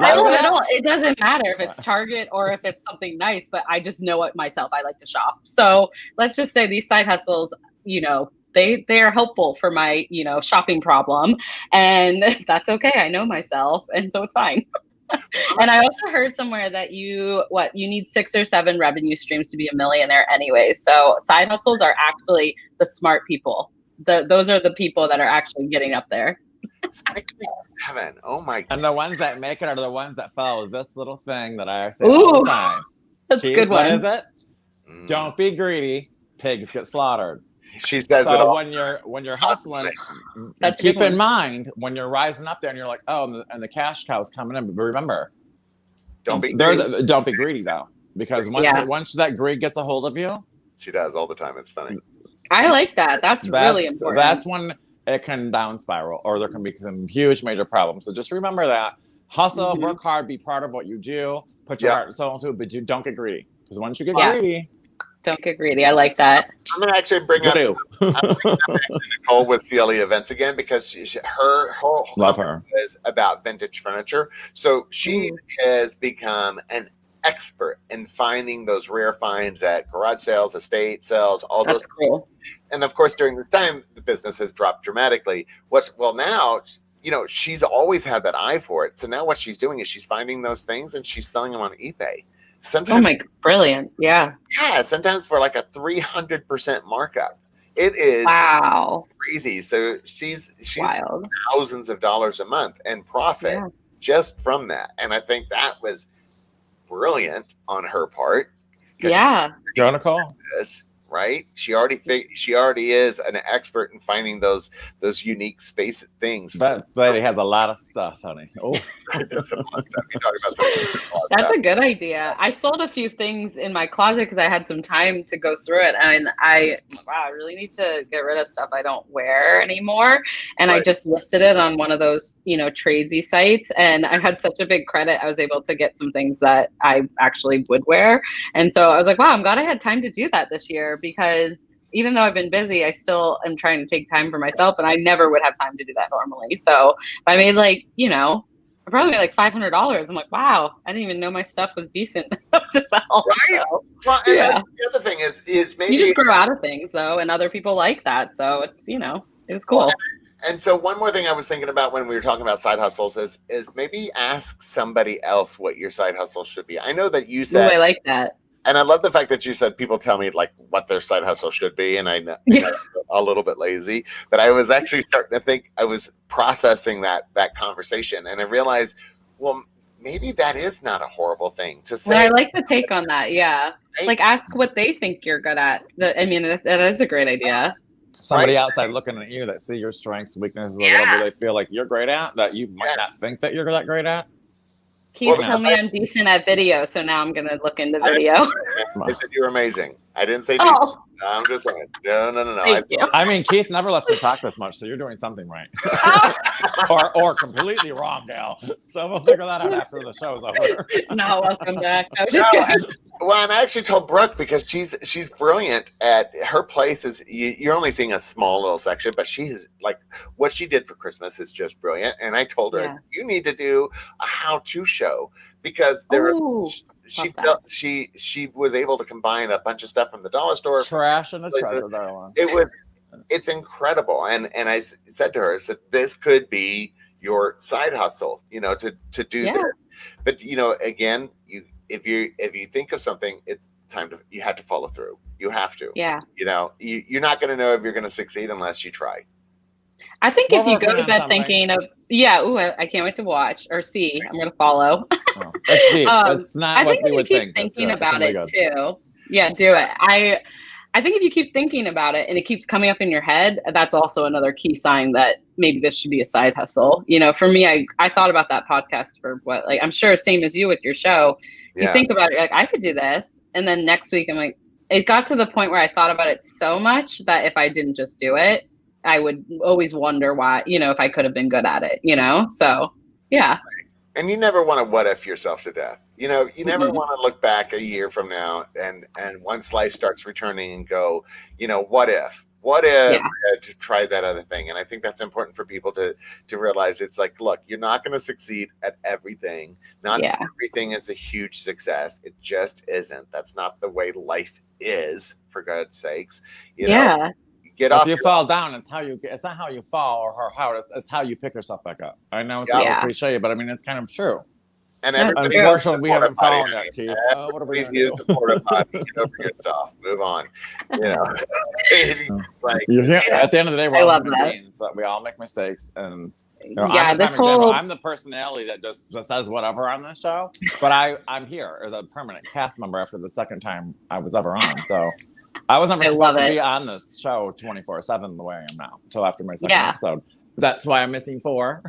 It doesn't matter if it's Target or if it's something nice, but I just know it myself. I like to shop. So let's just say these side hustles, they are helpful for my, shopping problem, and that's okay. I know myself, and so it's fine. And I also heard somewhere that you need 6 or 7 revenue streams to be a millionaire anyway. So side hustles are actually the smart people. Those are the people that are actually getting up there. 67. Oh my God. And the ones that make it are the ones that follow this little thing that I say all the time. That's Keith, a good one. What is it? Don't be greedy. Pigs get slaughtered. She says so it all. When you're hustling, That's keep in mind when you're rising up there and you're like, oh, and the cash cow's coming in. But remember, don't be greedy. Don't be greedy though, because once that greed gets a hold of you, she does all the time. It's funny. I like that. That's really important. That's when it can down spiral, or there can be some huge major problems. So just remember that. Hustle, work hard, be proud of what you do, put your heart and soul into it, but you don't get greedy. Because once you get greedy, don't get greedy. I like that. I'm going to actually bring up Nicole with CLE Events again, because her whole is about vintage furniture. So she has become an expert in finding those rare finds at garage sales, estate sales, all those things. And of course, during this time, the business has dropped dramatically. Now, she's always had that eye for it. So now what she's doing is she's finding those things and she's selling them on eBay. Sometimes, brilliant. Yeah. Yeah. Sometimes for like a 300% markup. It is crazy. So she's wild. Thousands of dollars a month and profit just from that. And I think that was brilliant on her part. Yeah. Nicole. Right? She already is an expert in finding those unique space things. That lady has a lot of stuff, honey. Oh, that's a lot of stuff. You talk about something. That's a good idea. I sold a few things in my closet because I had some time to go through it, and I really need to get rid of stuff I don't wear anymore. And I just listed it on one of those, tradesy sites, and I had such a big credit. I was able to get some things that I actually would wear, and so I was like, wow, I'm glad I had time to do that this year. Because even though I've been busy, I still am trying to take time for myself, and I never would have time to do that normally. So if I made I probably made like $500. I'm like, wow, I didn't even know my stuff was decent to sell. Right. So, well, and the other thing is maybe you just grow out of things though, and other people like that. So it's it was cool. Well, and so one more thing I was thinking about when we were talking about side hustles is maybe ask somebody else what your side hustle should be. I know that you said I like that. And I love the fact that you said people tell me like what their side hustle should be. And I know a little bit lazy, but I was actually starting to think, I was processing that conversation, and I realized, well, maybe that is not a horrible thing to say. Well, I like the take on that. Yeah. Right? Like ask what they think you're good at. I mean, that is a great idea. Somebody outside looking at you that see your strengths, weaknesses, or whatever they feel like you're great at, that you might not think that you're that great at. Keith told me I'm decent at video, so now I'm going to look into video. I said you're amazing. I didn't say decent. I'm just saying. No. I mean, Keith never lets me talk this much, so you're doing something right. or completely wrong, gal. So we'll figure that out after the show's over. No, welcome back. I was just kidding. Well, and I actually told Brooke, because she's brilliant at her place. You're only seeing a small little section, but she's like, what she did for Christmas is just brilliant. And I told her, you need to do a how-to show, because she was able to combine a bunch of stuff from the dollar store, trash and the treasure, darling. It's incredible. And I said to her, I said, this could be your side hustle, to do this. But again, if you think of something, it's time you have to follow through. You have to. Yeah. You're not going to know if you're going to succeed unless you try. I think if you go to bed thinking of, I can't wait to watch or see. I'm going to follow. It's not I what think we would think. Thinking about it too. Yeah, do it. I think if you keep thinking about it and it keeps coming up in your head, that's also another key sign that maybe this should be a side hustle. For me, I thought about that podcast for I'm sure same as you with your show. You think about it, like, I could do this. And then next week I'm like, it got to the point where I thought about it so much that if I didn't just do it, I would always wonder why, if I could have been good at it, So, yeah. And you never want to what if yourself to death. You never want to look back a year from now and once life starts returning and go, what if? What if I had to try that other thing? And I think that's important for people to realize. It's like, look, you're not going to succeed at everything. Not everything is a huge success. It just isn't. That's not the way life is, for God's sakes. Get If off you your fall down, it's not how you fall or how it's how you pick yourself back up. I know it's a little Yeah. cliche, but I mean, it's kind of true. and That's everybody true. Unfortunately, we haven't potty, fallen yet, Keith. What are we Please gonna use do? the porta potty. Get over yourself. Move on. You know, like At the end of the day, we're I all love human that. beings. We all make mistakes, and Yeah, I'm the this prime example. whole I'm the personality that just says whatever on this show, but I'm here as a permanent cast member after the second time I was ever on. So I was never I supposed love to be it. on this show 24/7 the way I am now until after my second Yeah. episode. That's why I'm missing 4.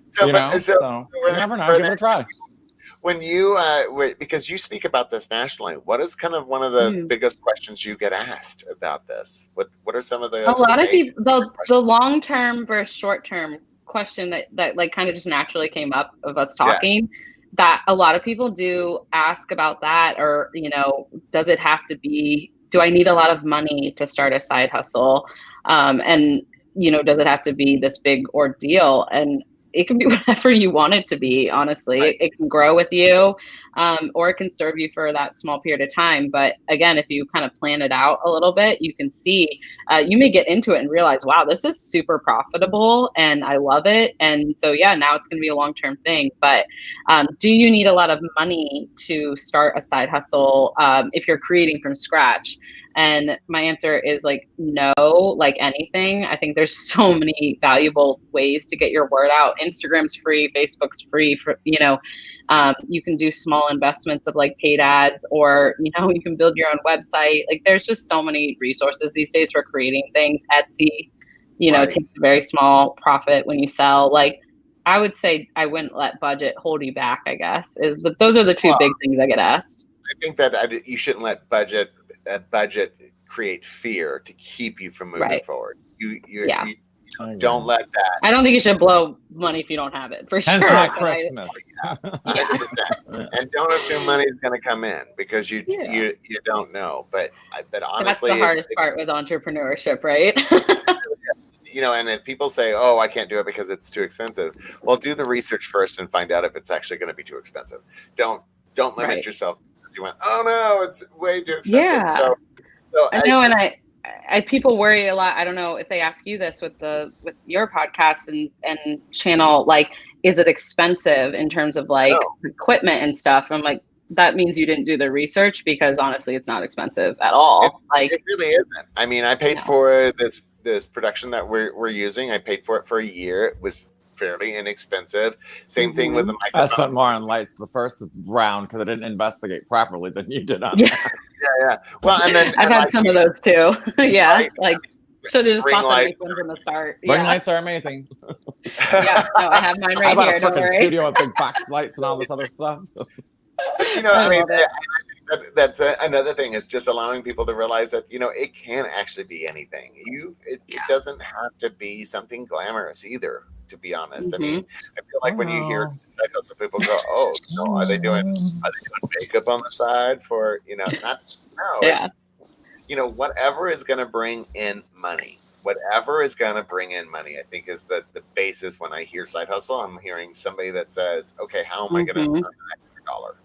so, You but, know, so, so you never know. Give it a try. when you because you speak about this nationally, what is kind of one of the biggest questions you get asked about this? What are some of the a lot the of people the questions? long term versus short term question that like kind of just naturally came up of us talking, that a lot of people do ask about that, or does it have to be, do I need a lot of money to start a side hustle, and does it have to be this big ordeal? And it can be whatever you want it to be, honestly. Right. It can grow with you, or it can serve you for that small period of time. But again, if you kind of plan it out a little bit, you can see, you may get into it and realize, wow, this is super profitable and I love it. And so, yeah, now it's going to be a long-term thing. But do you need a lot of money to start a side hustle if you're creating from scratch? And my answer is like, no, like anything. I think there's so many valuable ways to get your word out. Instagram's free, Facebook's free, you can do small investments of like paid ads, or, you can build your own website. Like there's just so many resources these days for creating things. Etsy, takes a very small profit when you sell. Like I would say I wouldn't let budget hold you back, I guess. Those are the two big things I get asked. I think that you shouldn't let budget create fear to keep you from moving forward. You don't let that. I don't think you should blow money if you don't have it, for sure. Christmas. 100%. And don't assume money is going to come in, because you don't know. But honestly, that's the hardest part with entrepreneurship, right? And if people say, "Oh, I can't do it because it's too expensive," well, do the research first and find out if it's actually going to be too expensive. Don't limit yourself because you went, "Oh no, it's way too expensive." Yeah. So I know, and I people worry a lot. I don't know if they ask you this with your podcast and channel, like, is it expensive in terms of like equipment and stuff? I'm like, that means you didn't do the research, because honestly, it's not expensive at all. It really isn't. I mean, I paid for this production that we're using. I paid for it for a year. It was fairly inexpensive. Same thing with the microphone. I spent more on lights the first round because I didn't investigate properly than you did on that. Yeah. Well, and then I've had some of those too. Yeah. Right? Like, should have just Ring bought that lights. nice one from the start. Ring lights are amazing. Yeah. No, I have mine right I bought here. a Don't freaking worry. studio with big box lights and all this other stuff. But I mean, that's another thing, is just allowing people to realize that it can actually be anything. It doesn't have to be something glamorous either, to be honest. I mean, I feel like when you hear side hustle, people go, "Oh, no, are they doing makeup on the side for whatever is going to bring in money." Whatever is going to bring in money, I think, is the basis. When I hear side hustle, I'm hearing somebody that says, "Okay, how am I going to earn an extra dollar?"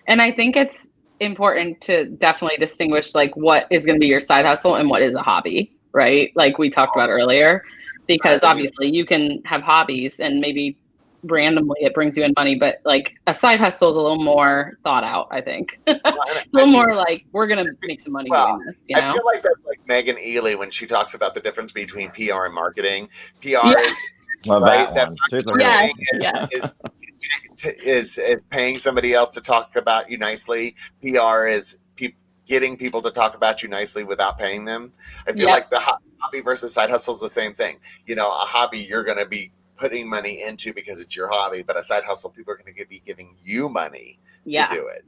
And I think it's important to definitely distinguish like what is going to be your side hustle and what is a hobby, right? Like we talked about earlier, because obviously you can have hobbies and maybe randomly it brings you in money, but like a side hustle is a little more thought out, I think. It's a little more like, we're going to make some money doing this, I feel like that's like Megan Ely when she talks about the difference between PR and marketing. PR is is paying somebody else to talk about you nicely. PR is getting people to talk about you nicely without paying them. I feel like the hobby versus side hustle is the same thing. A hobby you're going to be putting money into because it's your hobby, but a side hustle, people are going to be giving you money to do it.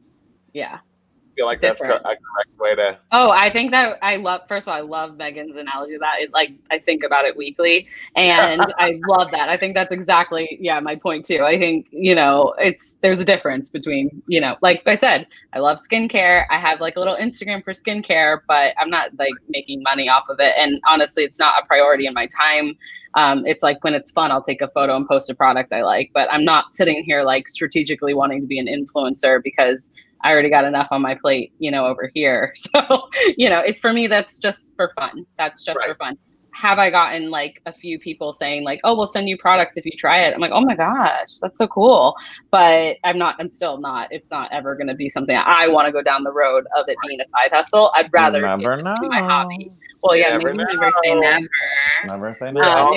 Yeah. I feel like that's a correct way to. Oh, I think that I love Megan's analogy of that. I think about it weekly, and I love that. I think that's exactly, my point too. I think, there's a difference between, like I said, I love skincare. I have like a little Instagram for skincare, but I'm not like making money off of it. And honestly, it's not a priority in my time. It's like when it's fun, I'll take a photo and post a product I like, but I'm not sitting here like strategically wanting to be an influencer because I already got enough on my plate, over here. So, it's for me, that's just for fun. That's just for fun. Have I gotten like a few people saying like, oh, we'll send you products if you try it. I'm like, oh my gosh, that's so cool. But I'm still not, it's not ever going to be something I want to go down the road of it being a side hustle. I'd rather it just be my hobby. Well, yeah, maybe never say never. Never say never.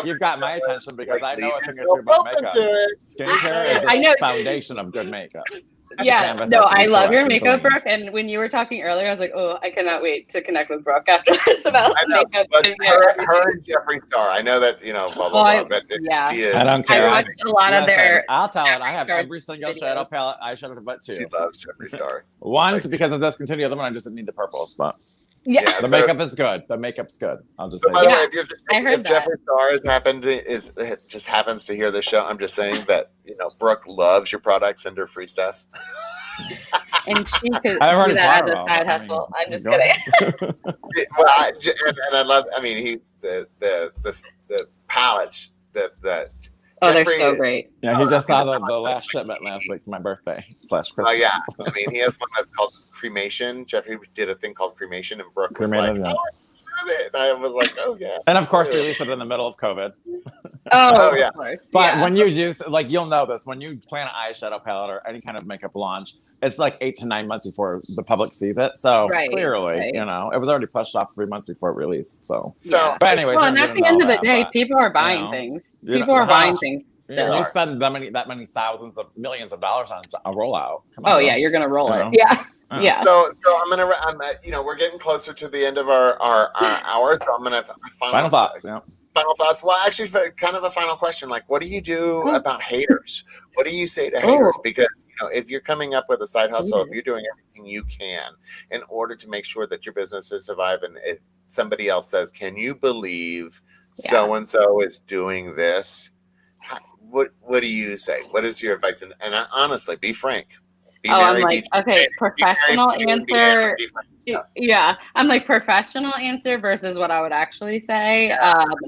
You've got my attention because I know a thing or two about makeup. Skincare is the foundation of good makeup. Yeah, no, I love your makeup, Brooke. And when you were talking earlier, I was like, oh, I cannot wait to connect with Brooke after this about makeup. Her and Jeffree Star. I know that, blah, blah, blah, but she is. I don't care. I watched a lot of their. I'll tell it. I have every single shadow palette eyeshadow but two. She loves Jeffree Star. One's because it's discontinued. The other one I just didn't need the purples, but. Yeah, the makeup is good. The makeup's good. I'll just say. By the way, if Jeffree Star just happens to hear this show, I'm just saying that Brooke loves your products and her free stuff. And she could do that as a side hustle. I'm just kidding. Well, and I love. I mean, the palettes that. Oh, they're so great. Yeah, he just saw the last shipment last week for my birthday / Christmas. Oh yeah, I mean, he has one that's called Cremation. Jeffree did a thing called Cremation, and Brooke was like, "Oh, I love it." And I was like, "Oh yeah." And of course, we released it in the middle of COVID. Oh yeah. But when you do, like, you'll know this when you plan an eyeshadow palette or any kind of makeup launch, it's like 8 to 9 months before the public sees it. So clearly, it was already pushed off 3 months before it released. So but anyways, well, and at the end of the day, people are buying things. People are buying things still. You spend that many thousands of millions of dollars on a rollout. Come on, oh yeah, you're gonna roll it. Yeah. Yeah. So we're getting closer to the end of our hour. So I'm gonna final thoughts. Yeah. Final thoughts. Well, actually, kind of a final question. Like, what do you do about haters? What do you say to haters? Because if you're coming up with a side hustle, if you're doing everything you can in order to make sure that your business is surviving, if somebody else says, "Can you believe so and so is doing this?" What do you say? What is your advice? And honestly, be frank. I'm like, okay, professional answer. Yeah, I'm like professional answer versus what I would actually say.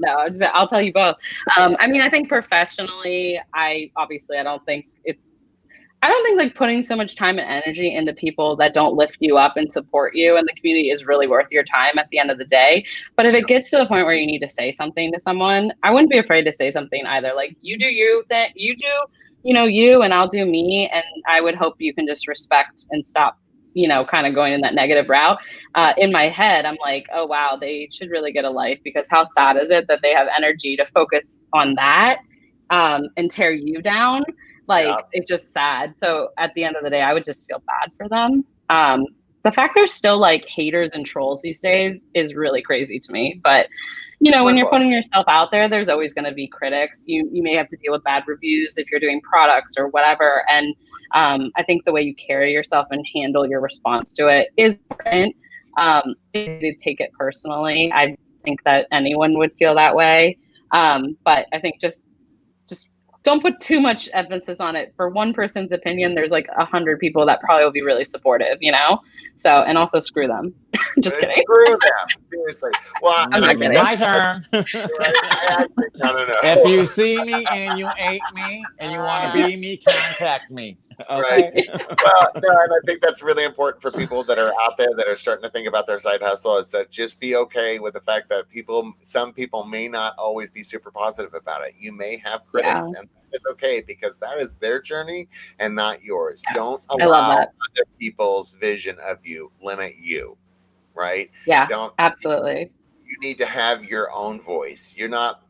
No, I'll tell you both. I mean, I think professionally, I don't think like putting so much time and energy into people that don't lift you up and support you and the community is really worth your time at the end of the day. But if it gets to the point where you need to say something to someone, I wouldn't be afraid to say something either. Like, you do you, you, and I'll do me. And I would hope you can just respect and stop, kind of going in that negative route. In my head, I'm like, oh, wow, they should really get a life, because how sad is it that they have energy to focus on that and tear you down? Like, it's just sad. So at the end of the day, I would just feel bad for them. The fact there's still like haters and trolls these days is really crazy to me. But when you're putting yourself out there, there's always going to be critics. You may have to deal with bad reviews if you're doing products or whatever. And I think the way you carry yourself and handle your response to it is important. If you take it personally, I think that anyone would feel that way. But I think just don't put too much emphasis on it. For one person's opinion, there's like 100 people that probably will be really supportive, So, and also screw them. Just kidding. Screw them. Seriously. Well, I'm not kidding. My turn. No. If you see me and you hate me and you want to be me, contact me. Okay. Right. Well, no, and I think that's really important for people that are out there that are starting to think about their side hustle, is to just be okay with the fact that some people may not always be super positive about it. You may have critics, and that is okay, because that is their journey and not yours. Yeah. Don't allow other people's vision of you limit you. Right? Yeah. Absolutely. You need to have your own voice. You're not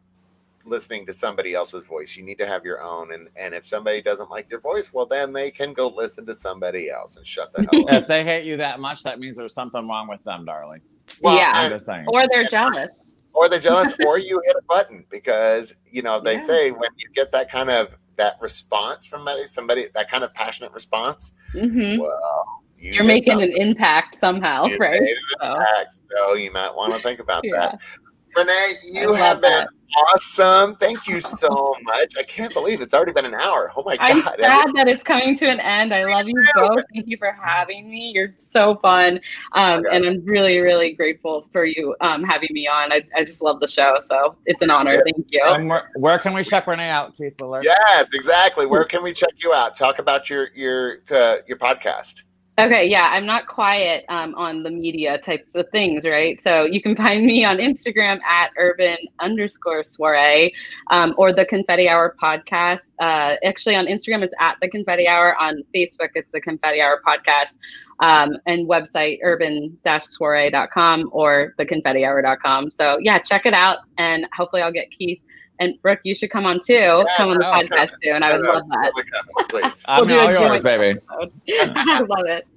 listening to somebody else's voice. You need to have your own. And if somebody doesn't like your voice, well, then they can go listen to somebody else and shut the hell up. If they hate you that much, that means there's something wrong with them, darling. Well, I'm just saying. Or they're jealous. Or they're jealous, or you hit a button, because they say when you get that kind of response from somebody, that kind of passionate response, well, you're making an impact somehow, right? So you might want to think about that. Renee, you love have been that. awesome. Thank you so much. I can't believe it's already been an hour. Oh my I'm God. sad that it's coming to an end. I love you both. Thank you for having me. You're so fun. And I'm really, really grateful for you having me on. I just love the show. So it's an honor. Yeah. Thank you. And where can we check Renee out, Keith Willard? Yes, exactly. Where can we check you out? Talk about your podcast. Okay, yeah, I'm not quiet on the media types of things, right? So you can find me on Instagram at urban_soiree or the Confetti Hour podcast. Actually, on Instagram, it's at the Confetti Hour. On Facebook, it's the Confetti Hour podcast. And website urban-soiree.com or theconfettihour.com. So yeah, check it out, and hopefully I'll get Keith. And Brooke, you should come on too. Yeah, come on the podcast too, and I would love that. Please. I'm We'll do all a yours, joint baby. I love it.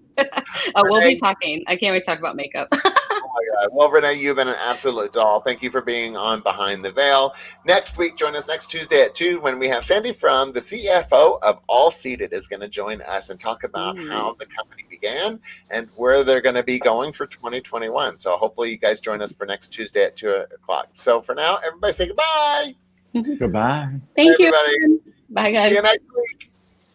We'll be talking. I can't wait to talk about makeup. Oh my God. Well, Renee, you've been an absolute doll. Thank you for being on Behind the Veil. Next week, join us next Tuesday at 2 when we have Sandy from the CFO of All Seated is going to join us and talk about how the company began and where they're going to be going for 2021. So hopefully you guys join us for next Tuesday at 2 o'clock. So for now, everybody say goodbye. Goodbye. Thank you. Everybody. Bye, guys. See you next week.